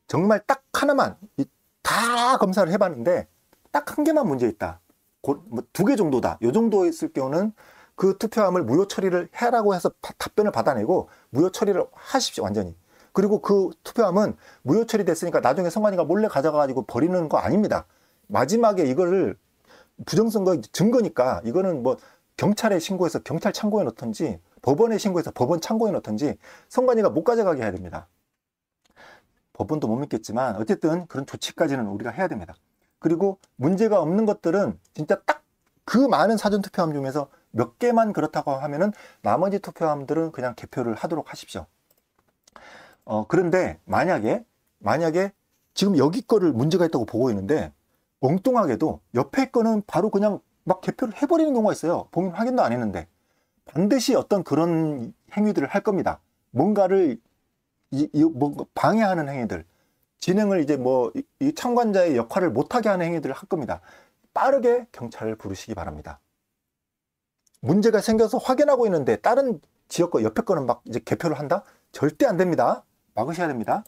정말 딱 하나만 다 검사를 해봤는데 딱 한 개만 문제 있다. 2개 정도다. 이 정도 있을 경우는 그 투표함을 무효 처리를 해라고 해서 답변을 받아내고 무효 처리를 하십시오. 완전히. 그리고 그 투표함은 무효 처리됐으니까 나중에 선관위가 몰래 가져가가지고 버리는 거 아닙니다. 마지막에 이거를 부정선거 증거니까 이거는 경찰에 신고해서 경찰 창고에 넣던지 법원에 신고해서 법원 창고에 넣던지 선관위가 못 가져가게 해야 됩니다. 법원도 못 믿겠지만 어쨌든 그런 조치까지는 우리가 해야 됩니다. 그리고 문제가 없는 것들은 진짜 딱 그 많은 사전투표함 중에서 몇 개만 그렇다고 하면은 나머지 투표함들은 그냥 개표를 하도록 하십시오. 그런데 만약에 지금 여기 거를 문제가 있다고 보고 있는데 엉뚱하게도 옆에 거는 바로 그냥 막 개표를 해버리는 경우가 있어요. 봉인 확인도 안 했는데 반드시 어떤 그런 행위들을 할 겁니다. 뭔가를 뭔가 방해하는 행위들, 진행을 이제 이 참관자의 역할을 못하게 하는 행위들을 할 겁니다. 빠르게 경찰을 부르시기 바랍니다. 문제가 생겨서 확인하고 있는데 다른 지역 거 옆에 거는 막 이제 개표를 한다? 절대 안 됩니다. 막으셔야 됩니다.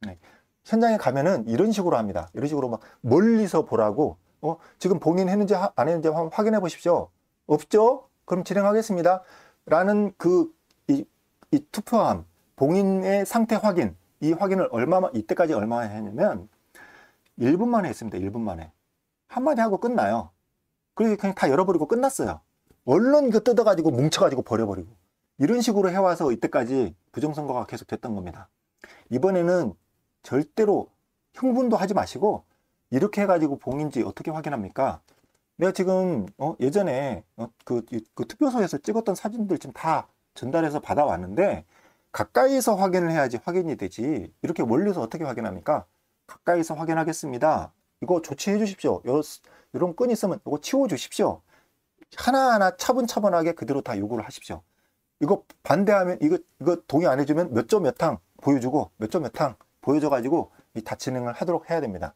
네. 현장에 가면은 이런 식으로 합니다. 이런 식으로 막 멀리서 보라고, 지금 봉인 했는지 안 했는지 한번 확인해 보십시오. 없죠? 그럼 진행하겠습니다. 라는 이 투표함, 봉인의 상태 확인, 이 확인을 이때까지 얼마나 했냐면 1분 만에 했습니다. 1분 만에. 한마디 하고 끝나요. 그래서 그냥 다 열어버리고 끝났어요. 얼른 이거 뜯어가지고 뭉쳐가지고 버려버리고. 이런 식으로 해와서 이때까지 부정선거가 계속 됐던 겁니다. 이번에는 절대로 흥분도 하지 마시고, 이렇게 해가지고 봉인지 어떻게 확인합니까? 내가 지금 예전에 그 투표소에서 찍었던 사진들 지금 다 전달해서 받아왔는데, 가까이서 확인을 해야지 확인이 되지, 이렇게 멀리서 어떻게 확인합니까? 가까이서 확인하겠습니다. 이거 조치해 주십시오. 이런 끈 있으면 이거 치워 주십시오. 하나하나 차분차분하게 그대로 다 요구를 하십시오. 이거 반대하면, 이거 동의 안 해주면 몇 점 몇 항 보여주고, 몇 점 몇 항 보여줘가지고 다 진행을 하도록 해야 됩니다.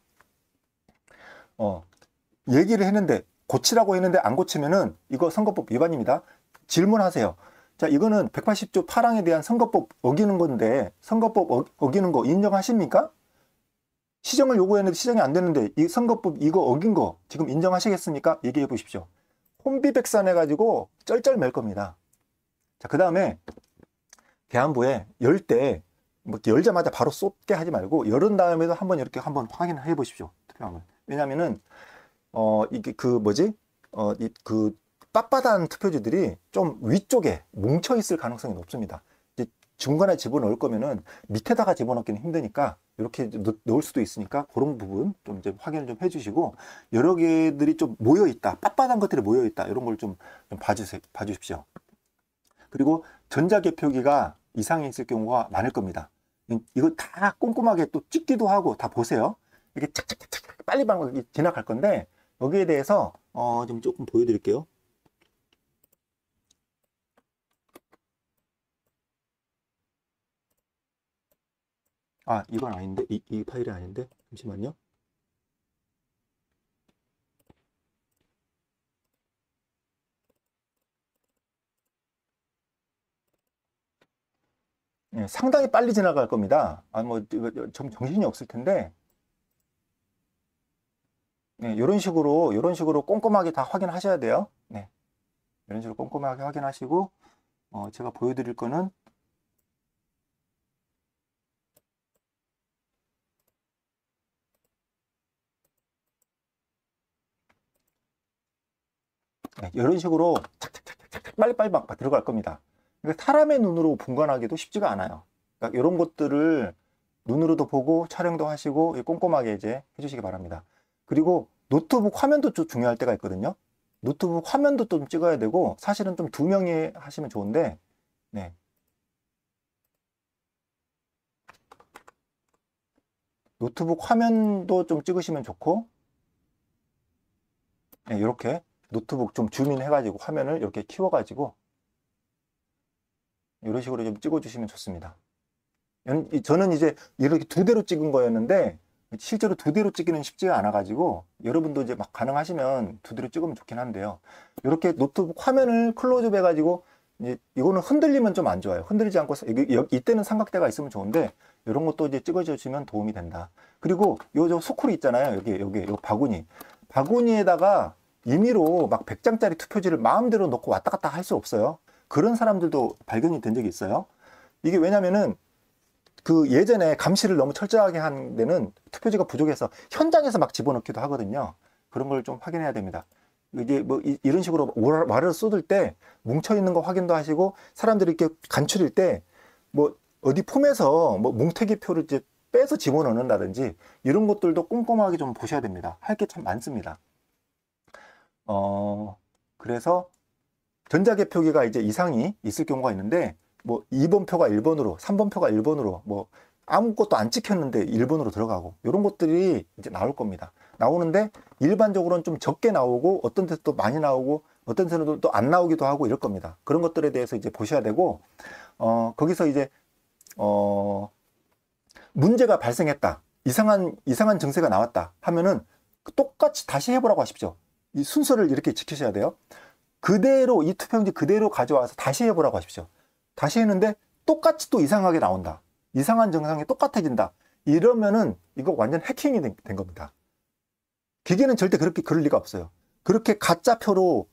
얘기를 했는데, 고치라고 했는데 안 고치면은 이거 선거법 위반입니다. 질문하세요. 자, 이거는 180조 8항에 대한 선거법 어기는 건데, 선거법 어기는 거 인정하십니까? 시정을 요구했는데 시정이 안 되는데, 이 선거법 이거 어긴 거 지금 인정하시겠습니까? 얘기해 보십시오. 혼비백산해가지고 쩔쩔 맬 겁니다. 자, 그 다음에 계안부에 열 때, 뭐 열자마자 바로 쏟게 하지 말고, 열은 다음에도 한번 이렇게 한번 확인해 보십시오. 투표함을. 왜냐면은, 이게 빳빳한 투표지들이 좀 위쪽에 뭉쳐 있을 가능성이 높습니다. 이제 중간에 집어넣을 거면은 밑에다가 집어넣기는 힘드니까 이렇게 넣을 수도 있으니까, 그런 부분 좀 이제 확인을 좀 해주시고, 여러 개들이 좀 모여 있다, 빳빳한 것들이 모여 있다, 이런 걸 좀 봐주십시오. 그리고 전자개표기가 이상이 있을 경우가 많을 겁니다. 이거 다 꼼꼼하게 또 찍기도 하고 다 보세요. 이게 착착착착 빨리 지나갈 건데, 여기에 대해서 좀 조금 보여드릴게요. 아, 이건 아닌데, 이 파일이 아닌데, 잠시만요. 네, 상당히 빨리 지나갈 겁니다. 정신이 없을 텐데, 네, 이런 식으로 꼼꼼하게 다 확인하셔야 돼요. 네, 이런 식으로 꼼꼼하게 확인하시고, 제가 보여드릴 거는, 네, 이런 식으로 착착착착 빨리빨리 막 들어갈 겁니다. 그러니까 사람의 눈으로 분간하기도 쉽지가 않아요. 그러니까 이런 것들을 눈으로도 보고 촬영도 하시고 꼼꼼하게 이제 해주시기 바랍니다. 그리고 노트북 화면도 좀 중요할 때가 있거든요. 노트북 화면도 좀 찍어야 되고, 사실은 좀 2명이 하시면 좋은데, 네. 노트북 화면도 좀 찍으시면 좋고, 네, 이렇게 노트북 좀 줌인 해가지고 화면을 이렇게 키워가지고 이런 식으로 좀 찍어주시면 좋습니다. 저는 이제 이렇게 2대로 찍은 거였는데, 실제로 2대로 찍기는 쉽지가 않아가지고, 여러분도 이제 막 가능하시면 2대로 찍으면 좋긴 한데요. 이렇게 노트북 화면을 클로즈업 해가지고, 이거는 흔들리면 좀 안 좋아요. 흔들리지 않고, 이때는 삼각대가 있으면 좋은데, 이런 것도 이제 찍어주시면 도움이 된다. 그리고 저 소쿠리 있잖아요. 여기 바구니에다가 임의로 막 100장짜리 투표지를 마음대로 넣고 왔다 갔다 할 수 없어요. 그런 사람들도 발견이 된 적이 있어요. 이게 왜냐면은, 예전에 감시를 너무 철저하게 한 데는 투표지가 부족해서 현장에서 막 집어넣기도 하거든요. 그런 걸 좀 확인해야 됩니다. 이제 뭐 이런 식으로 와르르 쏟을 때 뭉쳐 있는 거 확인도 하시고, 사람들이 이렇게 간추릴 때 뭐 어디 폼에서 뭐 뭉태기표를 이제 빼서 집어넣는다든지, 이런 것들도 꼼꼼하게 좀 보셔야 됩니다. 할 게 참 많습니다. 그래서 전자개표기가 이제 이상이 있을 경우가 있는데, 뭐 2번 표가 1번으로, 3번 표가 1번으로, 뭐 아무것도 안 찍혔는데 1번으로 들어가고, 이런 것들이 이제 나올 겁니다. 나오는데 일반적으로는 좀 적게 나오고, 어떤 데서 또 많이 나오고, 어떤 데는 또 안 나오기도 하고 이럴 겁니다. 그런 것들에 대해서 이제 보셔야 되고, 거기서 이제 문제가 발생했다, 이상한 증세가 나왔다 하면은 똑같이 다시 해보라고 하십시오. 이 순서를 이렇게 지키셔야 돼요. 그대로 이 투표용지 그대로 가져와서 다시 해보라고 하십시오. 다시 했는데 똑같이 또 이상하게 나온다. 이상한 증상이 똑같아진다. 이러면은 이거 완전 해킹이 된 겁니다. 기계는 절대 그렇게 그럴 리가 없어요. 그렇게 가짜 표로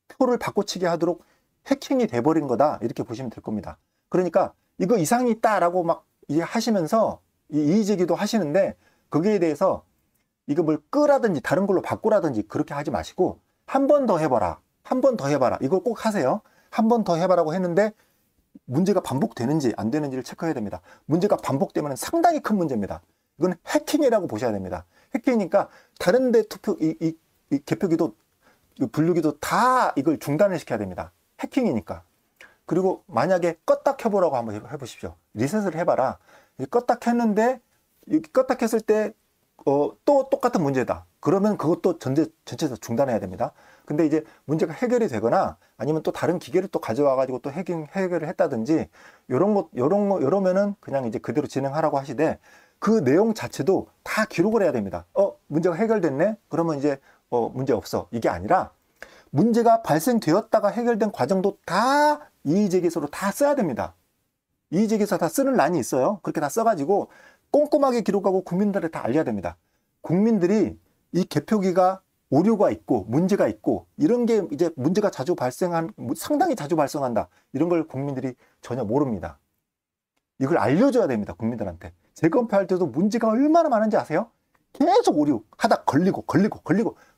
표를 바꿔치기 하도록 해킹이 돼버린 거다. 이렇게 보시면 될 겁니다. 그러니까 이거 이상이 있다라고 막 하시면서 이의제기도 하시는데 거기에 대해서 이거 뭘 끄라든지 다른 걸로 바꾸라든지 그렇게 하지 마시고 한 번 더 해봐라. 한 번 더 해봐라. 이걸 꼭 하세요. 한 번 더 해봐라고 했는데 문제가 반복되는지 안 되는지를 체크해야 됩니다. 문제가 반복되면 상당히 큰 문제입니다. 이건 해킹이라고 보셔야 됩니다. 해킹이니까 다른 데 투표, 이 개표기도 분류기도 다 이걸 중단을 시켜야 됩니다. 해킹이니까. 그리고 만약에 껐다 켜보라고 한번 해보십시오. 리셋을 해봐라. 껐다 켰는데 껐다 켰을 때 또 똑같은 문제다. 그러면 그것도 전체에서 중단해야 됩니다. 근데 이제 문제가 해결이 되거나 아니면 또 다른 기계를 또 가져와 가지고 또 해결을 했다든지 요러면은 그냥 이제 그대로 진행하라고 하시되 그 내용 자체도 다 기록을 해야 됩니다. 문제가 해결됐네? 그러면 이제 문제 없어. 이게 아니라 문제가 발생되었다가 해결된 과정도 다 이의제기서로 다 써야 됩니다. 이의제기서 다 쓰는 란이 있어요. 그렇게 다 써가지고 꼼꼼하게 기록하고 국민들에 다 알려야 됩니다. 국민들이 이 개표기가 오류가 있고 문제가 있고 이런 게 이제 문제가 상당히 자주 발생한다. 이런 걸 국민들이 전혀 모릅니다. 이걸 알려줘야 됩니다. 국민들한테. 재검표할 때도 문제가 얼마나 많은지 아세요? 계속 오류 하다 걸리고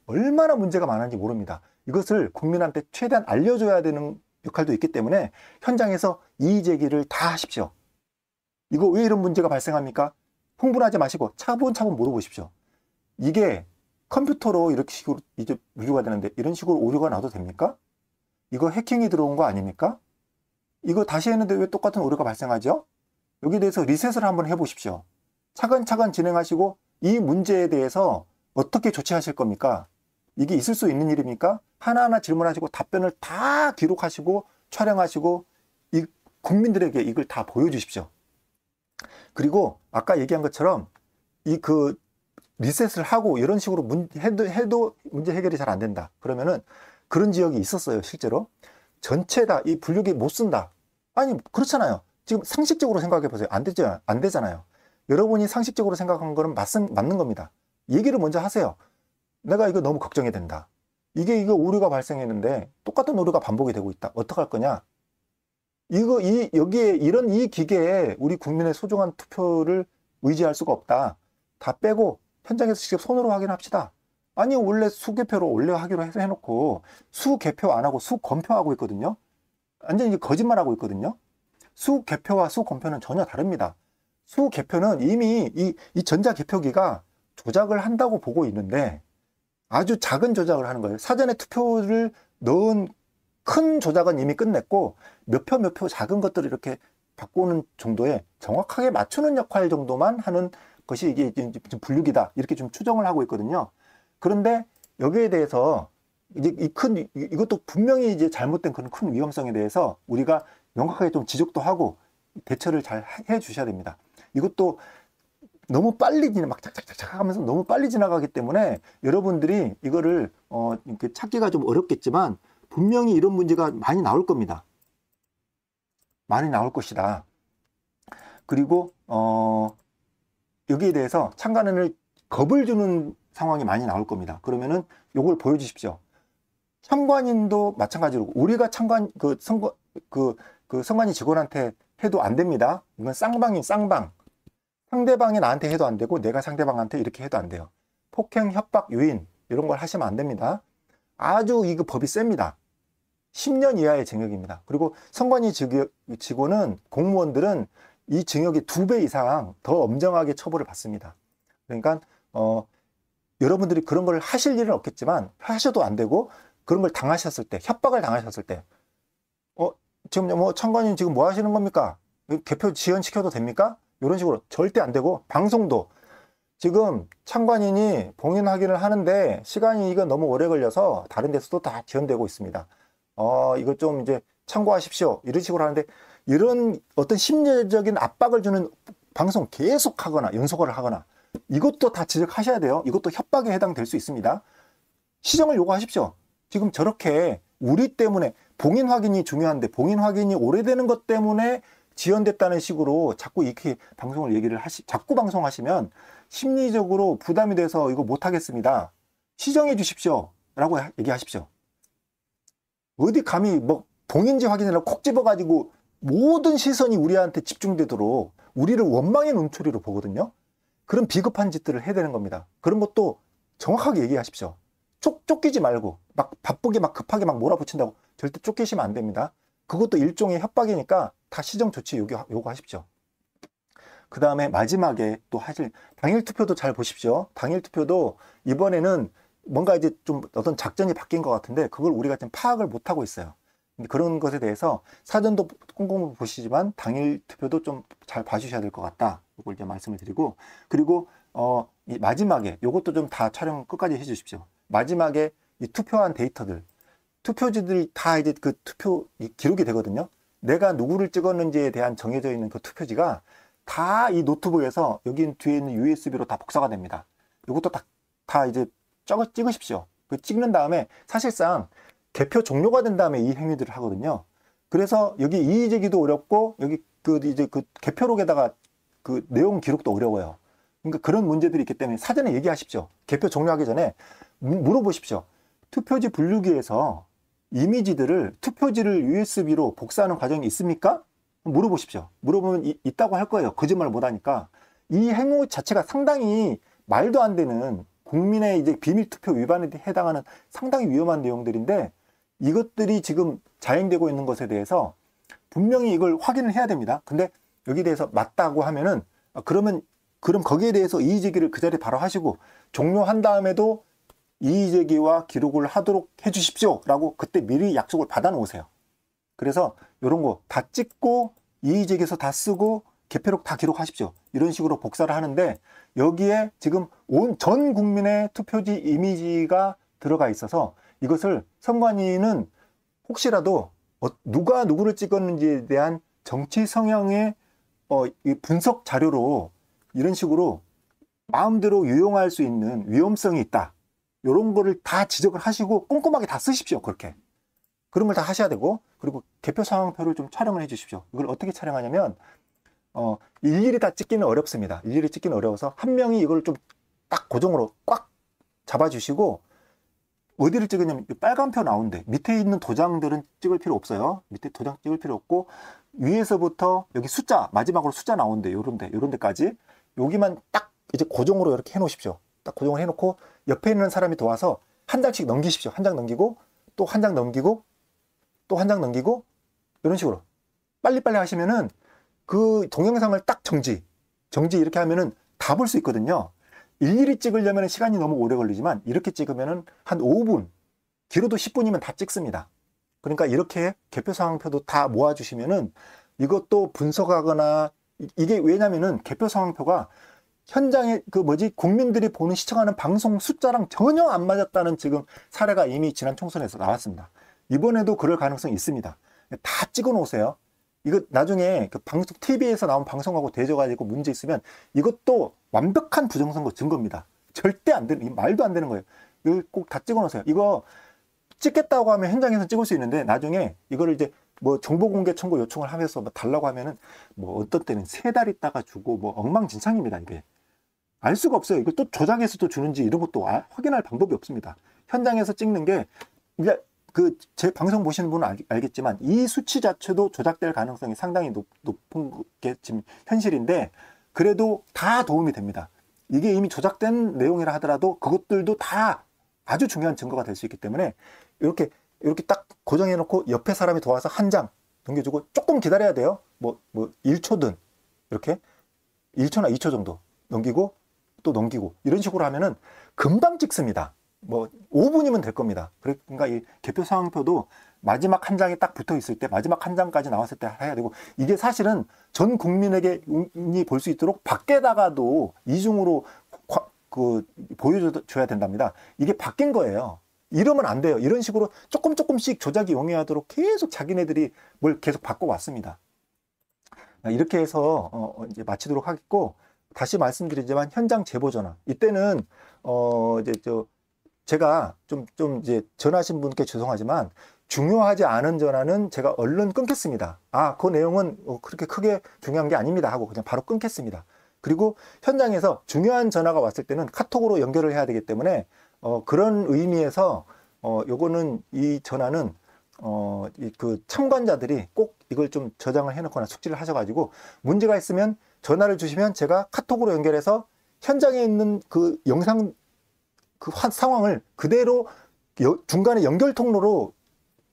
얼마나 문제가 많은지 모릅니다. 이것을 국민한테 최대한 알려줘야 되는 역할도 있기 때문에 현장에서 이의제기를 다 하십시오. 이거 왜 이런 문제가 발생합니까? 흥분하지 마시고 차분차분 물어보십시오. 이게 컴퓨터로 이렇게 식으로 이제 분류가 되는데 이런 식으로 오류가 나도 됩니까? 이거 해킹이 들어온 거 아닙니까? 이거 다시 했는데 왜 똑같은 오류가 발생하죠? 여기에 대해서 리셋을 한번 해보십시오. 차근차근 진행하시고 이 문제에 대해서 어떻게 조치하실 겁니까? 이게 있을 수 있는 일입니까? 하나하나 질문하시고 답변을 다 기록하시고 촬영하시고 이 국민들에게 이걸 다 보여주십시오. 그리고 아까 얘기한 것처럼 리셋을 하고 이런 식으로 해도 문제 해결이 잘 안 된다. 그러면은 그런 지역이 있었어요. 실제로. 전체 다 이 분류기 못 쓴다. 아니 그렇잖아요. 지금 상식적으로 생각해 보세요. 안 되잖아요. 여러분이 상식적으로 생각한 거는 맞는 겁니다. 얘기를 먼저 하세요. 내가 이거 너무 걱정이 된다. 이거 오류가 발생했는데 똑같은 오류가 반복이 되고 있다. 어떡할 거냐? 여기에 이 기계에 우리 국민의 소중한 투표를 의지할 수가 없다. 다 빼고 현장에서 직접 손으로 확인합시다. 아니 원래 수개표로 원래 하기로 해놓고 수개표 안 하고 수검표하고 있거든요. 완전히 거짓말하고 있거든요. 수개표와 수검표는 전혀 다릅니다. 수개표는 이미 이 전자개표기가 조작을 한다고 보고 있는데 아주 작은 조작을 하는 거예요. 사전에 투표를 넣은 큰 조작은 이미 끝냈고 몇 표 작은 것들을 이렇게 바꾸는 정도에 정확하게 맞추는 역할 정도만 하는 것이 이게 좀 분류기다. 이렇게 좀 추정을 하고 있거든요. 그런데 여기에 대해서 이제 이것도 분명히 이제 잘못된 그런 큰 위험성에 대해서 우리가 명확하게 좀 지적도 하고 대처를 잘 해 주셔야 됩니다. 이것도 너무 빨리 막 착착착착 하면서 너무 빨리 지나가기 때문에 여러분들이 이거를 이렇게 찾기가 좀 어렵겠지만 분명히 이런 문제가 많이 나올 겁니다. 많이 나올 것이다. 그리고 여기에 대해서 참관인을 겁을 주는 상황이 많이 나올 겁니다. 그러면은 요걸 보여주십시오. 참관인도 마찬가지로 우리가 선관위 직원한테 해도 안 됩니다. 이건 쌍방인 쌍방. 상대방이 나한테 해도 안 되고 내가 상대방한테 이렇게 해도 안 돼요. 폭행, 협박, 유인 이런 걸 하시면 안 됩니다. 아주 이거 법이 셉니다. 10년 이하의 징역입니다. 그리고 선관위 직원은 공무원들은 이 징역이 2배 이상 더 엄정하게 처벌을 받습니다. 그러니까 여러분들이 그런 걸 하실 일은 없겠지만 하셔도 안 되고 그런 걸 당하셨을 때 협박을 당하셨을 때 지금 참관인 지금 뭐 하시는 겁니까? 개표 지연시켜도 됩니까? 이런 식으로 절대 안 되고 방송도 지금 참관인이 봉인 확인을 하는데 시간이 이거 너무 오래 걸려서 다른 데서도 다 지연되고 있습니다. 이거 좀 이제 참고하십시오. 이런 식으로 하는데 이런 어떤 심리적인 압박을 주는 방송 계속 하거나 연속을 하거나 이것도 다 지적하셔야 돼요. 이것도 협박에 해당될 수 있습니다. 시정을 요구하십시오. 지금 저렇게 우리 때문에 봉인 확인이 중요한데 봉인 확인이 오래되는 것 때문에 지연됐다는 식으로 자꾸 이렇게 방송을 자꾸 방송하시면 심리적으로 부담이 돼서 이거 못하겠습니다. 시정해 주십시오. 라고 얘기하십시오. 어디 감히 뭐 봉인지 확인이라고 콕 집어가지고 모든 시선이 우리한테 집중되도록 우리를 원망의 눈초리로 보거든요. 그런 비겁한 짓들을 해야 되는 겁니다. 그런 것도 정확하게 얘기하십시오. 쫓기지 말고 막 바쁘게 막 급하게 막 몰아붙인다고 절대 쫓기시면 안 됩니다. 그것도 일종의 협박이니까 다 시정 조치 요구하십시오. 그 다음에 마지막에 또 하실 당일 투표도 잘 보십시오. 당일 투표도 이번에는 뭔가 이제 좀 어떤 작전이 바뀐 것 같은데 그걸 우리가 지금 파악을 못하고 있어요. 그런 것에 대해서 사전도 꼼꼼히 보시지만 당일 투표도 좀 잘 봐주셔야 될 것 같다. 이걸 이제 말씀을 드리고, 그리고 이 마지막에 이것도 좀 다 촬영 끝까지 해주십시오. 마지막에 이 투표한 데이터들, 투표지들이 다 이제 그 투표 기록이 되거든요. 내가 누구를 찍었는지에 대한 정해져 있는 그 투표지가 다 이 노트북에서 여기 뒤에 있는 USB로 다 복사가 됩니다. 이것도 다 이제 찍으십시오. 그 찍는 다음에 사실상 개표 종료가 된 다음에 이 행위들을 하거든요. 그래서 여기 이의 제기도 어렵고 여기 이제 그 개표록에다가 그 내용 기록도 어려워요. 그러니까 그런 문제들이 있기 때문에 사전에 얘기하십시오. 개표 종료하기 전에 물어보십시오. 투표지 분류기에서 이미지들을 투표지를 USB로 복사하는 과정이 있습니까? 물어보십시오. 물어보면 있다고 할 거예요. 거짓말 못하니까. 이 행위 자체가 상당히 말도 안 되는 국민의 이제 비밀투표 위반에 해당하는 상당히 위험한 내용들인데 이것들이 지금 자행되고 있는 것에 대해서 분명히 이걸 확인을 해야 됩니다. 근데 여기에 대해서 맞다고 하면은 그럼 거기에 대해서 이의제기를 그 자리에 바로 하시고 종료한 다음에도 이의제기와 기록을 하도록 해주십시오 라고 그때 미리 약속을 받아 놓으세요. 그래서 이런 거 다 찍고 이의제기에서 다 쓰고 개표록 다 기록하십시오. 이런 식으로 복사를 하는데 여기에 지금 전 국민의 투표지 이미지가 들어가 있어서 이것을 선관위는 혹시라도 누가 누구를 찍었는지에 대한 정치 성향의 분석 자료로 이런 식으로 마음대로 유용할 수 있는 위험성이 있다. 이런 거를 다 지적을 하시고 꼼꼼하게 다 쓰십시오. 그렇게. 그런 걸 다 하셔야 되고, 그리고 개표 상황표를 좀 촬영을 해 주십시오. 이걸 어떻게 촬영하냐면 일일이 다 찍기는 어렵습니다. 일일이 찍기는 어려워서 한 명이 이걸 좀 딱 고정으로 꽉 잡아주시고 어디를 찍으냐면 빨간표 나오는데 밑에 있는 도장들은 찍을 필요 없어요. 밑에 도장 찍을 필요 없고 위에서부터 여기 숫자 마지막으로 숫자 나오는데 요런 데까지 여기만 딱 이제 고정으로 이렇게 해 놓으십시오. 딱 고정을 해 놓고 옆에 있는 사람이 도와서 한 장씩 넘기십시오. 한 장 넘기고 또 한 장 넘기고 또 한 장 넘기고 이런 식으로 빨리빨리 하시면은 그 동영상을 딱 정지 이렇게 하면은 다 볼 수 있거든요. 일일이 찍으려면 시간이 너무 오래 걸리지만 이렇게 찍으면은 한 5분, 길어도 10분이면 다 찍습니다. 그러니까 이렇게 개표 상황표도 다 모아주시면은 이것도 분석하거나 이게 왜냐면은 개표 상황표가 현장에 국민들이 보는 시청하는 방송 숫자랑 전혀 안 맞았다는 지금 사례가 이미 지난 총선에서 나왔습니다. 이번에도 그럴 가능성이 있습니다. 다 찍어 놓으세요. 이거 나중에 그 방송 TV에서 나온 방송하고 대져가지고 문제 있으면 이것도 완벽한 부정선거 증거입니다. 절대 안 되는, 말도 안 되는 거예요. 이거 꼭 다 찍어 놓으세요. 이거 찍겠다고 하면 현장에서 찍을 수 있는데 나중에 이거를 이제 뭐 정보공개 청구 요청을 하면서 뭐 달라고 하면은 뭐 어떤 때는 3달 있다가 주고 뭐 엉망진창입니다. 이게 알 수가 없어요. 이걸 또 조작해서 또 주는지 이런 것도 확인할 방법이 없습니다. 현장에서 찍는 게 이제 제 방송 보시는 분은 알겠지만 이 수치 자체도 조작될 가능성이 상당히 높은 게 지금 현실인데 그래도 다 도움이 됩니다. 이게 이미 조작된 내용이라 하더라도 그것들도 다 아주 중요한 증거가 될 수 있기 때문에 이렇게 딱 고정해 놓고 옆에 사람이 도와서 한 장 넘겨주고 조금 기다려야 돼요. 뭐 1초든 이렇게 1초나 2초 정도 넘기고 또 넘기고 이런 식으로 하면은 금방 찍습니다. 뭐 5분이면 될 겁니다. 그러니까 이 개표 상황표도 마지막 한 장이 딱 붙어 있을 때 마지막 한 장까지 나왔을 때 해야 되고 이게 사실은 전 국민에게 볼 수 있도록 밖에다가도 이중으로 보여줘야 된답니다. 이게 바뀐 거예요. 이러면 안 돼요. 이런 식으로 조금씩 조작이 용이하도록 계속 자기네들이 뭘 계속 바꿔왔습니다. 이렇게 해서 이제 마치도록 하겠고 다시 말씀드리지만 현장 제보 전화. 이때는 이제 제가 좀 이제 전화하신 분께 죄송하지만 중요하지 않은 전화는 제가 얼른 끊겠습니다. 아, 그 내용은 그렇게 크게 중요한 게 아닙니다 하고 그냥 바로 끊겠습니다. 그리고 현장에서 중요한 전화가 왔을 때는 카톡으로 연결을 해야 되기 때문에 그런 의미에서 요거는 이 전화는 그 참관자들이 꼭 이걸 좀 저장을 해놓거나 숙지를 하셔가지고 문제가 있으면 전화를 주시면 제가 카톡으로 연결해서 현장에 있는 그 영상 그 상황을 그대로 중간에 연결 통로로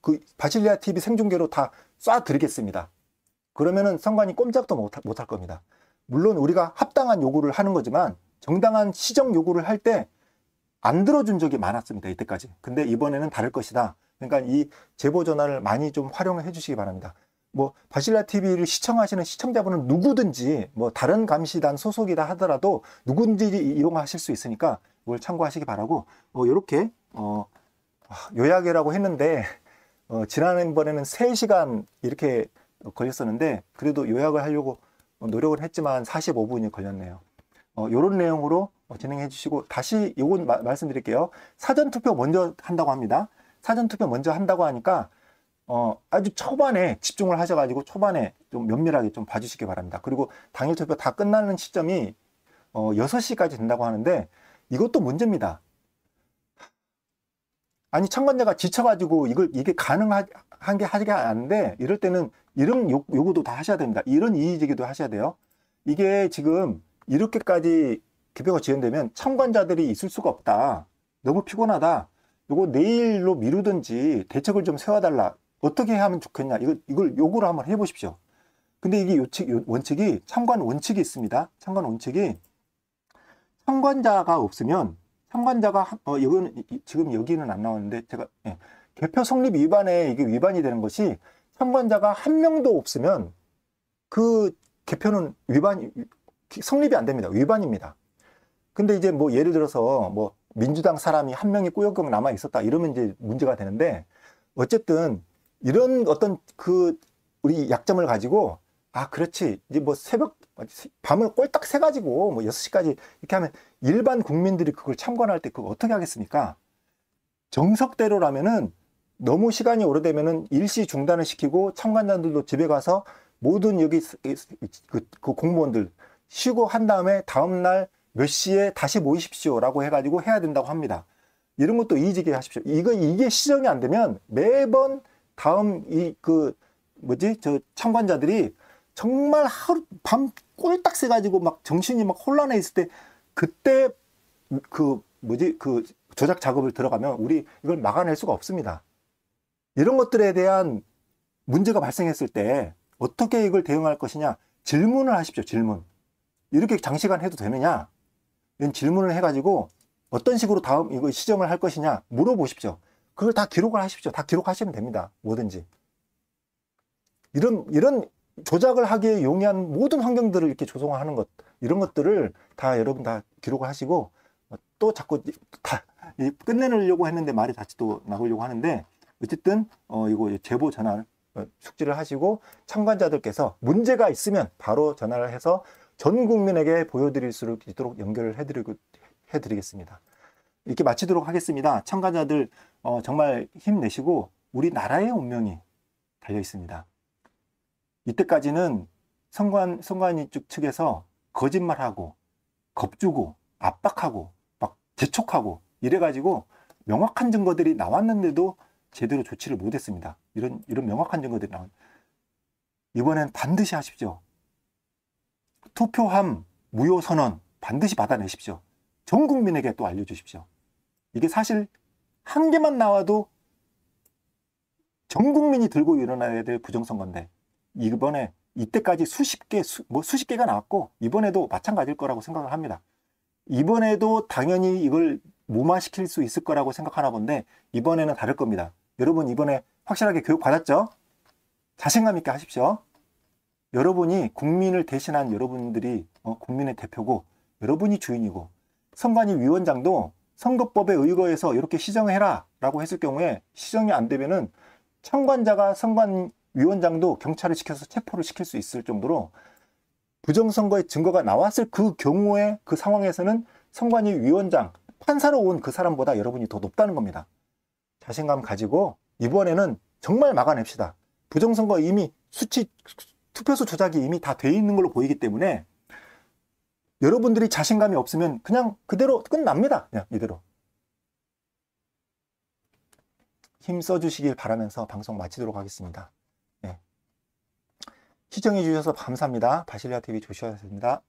그 바실리아 TV 생중계로 다 쏴드리겠습니다. 그러면은 선관위 꼼짝도 못할 겁니다. 물론 우리가 합당한 요구를 하는 거지만 정당한 시정 요구를 할 때 안 들어준 적이 많았습니다. 이때까지. 근데 이번에는 다를 것이다. 그러니까 이 제보 전화를 많이 좀 활용해 주시기 바랍니다. 뭐 바실리아 TV를 시청하시는 시청자분은 누구든지 뭐 다른 감시단 소속이다 하더라도 누구든지 이용하실 수 있으니까 이걸 참고하시기 바라고 이렇게 요약이라고 했는데 지난번에는 3시간 이렇게 걸렸었는데 그래도 요약을 하려고 노력을 했지만 45분이 걸렸네요. 이런 내용으로 진행해 주시고 다시 이건 말씀드릴게요. 사전투표 먼저 한다고 합니다. 사전투표 먼저 한다고 하니까 아주 초반에 집중을 하셔가지고 초반에 좀 면밀하게 좀 봐주시기 바랍니다. 그리고 당일 투표 다 끝나는 시점이 6시까지 된다고 하는데 이것도 문제입니다. 아니 참관자가 지쳐가지고 이게 가능한 게 하기가 않는데 이럴 때는 이런 요구도 다 하셔야 됩니다. 이런 이의제기도 하셔야 돼요. 이게 지금 이렇게까지 개표가 지연되면 참관자들이 있을 수가 없다. 너무 피곤하다. 요거 내일로 미루든지 대책을 좀 세워달라. 어떻게 하면 좋겠냐. 이걸 요구를 한번 해보십시오. 근데 이게 원칙이 참관 원칙이 있습니다. 참관 원칙이 참관자가 없으면 참관자가 이건 지금 여기는 안 나왔는데 제가 개표 성립 위반에 이게 위반이 되는 것이 참관자가 한 명도 없으면 그 개표는 성립이 안 됩니다. 위반입니다. 근데 이제 뭐 예를 들어서 뭐 민주당 사람이 한 명이 꾸역꾸역 남아 있었다 이러면 이제 문제가 되는데 어쨌든 이런 어떤 우리 약점을 가지고 그렇지 이제 뭐 밤을 꼴딱 새가지고 뭐 6시까지 이렇게 하면 일반 국민들이 그걸 참관할 때 그거 어떻게 하겠습니까? 정석대로라면은 너무 시간이 오래되면은 일시 중단을 시키고 참관자들도 집에 가서 모든 여기 그 공무원들 쉬고 한 다음에 다음날 몇 시에 다시 모이십시오라고 해가지고 해야 된다고 합니다. 이런 것도 이의제기 하십시오. 이게 시정이 안 되면 매번 다음 저 참관자들이 정말 밤 꼴딱 새가지고 막 정신이 막 혼란해 있을 때 그때 조작 작업을 들어가면 우리 이걸 막아낼 수가 없습니다. 이런 것들에 대한 문제가 발생했을 때 어떻게 이걸 대응할 것이냐 질문을 하십시오. 질문. 이렇게 장시간 해도 되느냐 이런 질문을 해가지고 어떤 식으로 다음 이거 시정을 할 것이냐 물어보십시오. 그걸 다 기록을 하십시오. 다 기록하시면 됩니다. 뭐든지. 이런 조작을 하기에 용이한 모든 환경들을 이렇게 조성하는 것 이런 것들을 다 여러분 다 기록을 하시고 또 자꾸 다 끝내려고 했는데 말이 다시 또 나오려고 하는데 어쨌든 이거 제보 전화를 숙지를 하시고 참관자들께서 문제가 있으면 바로 전화를 해서 전 국민에게 보여드릴 수 있도록 연결을 해드리겠습니다. 이렇게 마치도록 하겠습니다. 참가자들 정말 힘내시고 우리나라의 운명이 달려 있습니다. 이때까지는 선관위 측에서 거짓말하고 겁주고 압박하고 막 재촉하고 이래가지고 명확한 증거들이 나왔는데도 제대로 조치를 못했습니다. 이런 명확한 증거들이 이번엔 반드시 하십시오. 투표함 무효 선언 반드시 받아내십시오. 전 국민에게 또 알려주십시오. 이게 사실 한 개만 나와도 전 국민이 들고 일어나야 될 부정선거인데 이번에 이때까지 수십 개가 나왔고 이번에도 마찬가지일 거라고 생각을 합니다. 이번에도 당연히 이걸 무마시킬 수 있을 거라고 생각하나 본데 이번에는 다를 겁니다. 여러분 이번에 확실하게 교육 받았죠? 자신감 있게 하십시오. 여러분이 국민을 대신한 여러분들이 국민의 대표고 여러분이 주인이고 선관위 위원장도 선거법에 의거해서 이렇게 시정해라 라고 했을 경우에 시정이 안 되면은 참관자가 선관위원장도 경찰을 시켜서 체포를 시킬 수 있을 정도로 부정선거의 증거가 나왔을 그 경우에 그 상황에서는 선관위 위원장, 판사로 온 그 사람보다 여러분이 더 높다는 겁니다. 자신감 가지고 이번에는 정말 막아냅시다. 부정선거 이미 투표수 조작이 이미 다 돼 있는 걸로 보이기 때문에 여러분들이 자신감이 없으면 그냥 그대로 끝납니다. 그냥 이대로. 힘 써주시길 바라면서 방송 마치도록 하겠습니다. 네. 시청해 주셔서 감사합니다. 바실리아TV 조슈아였습니다.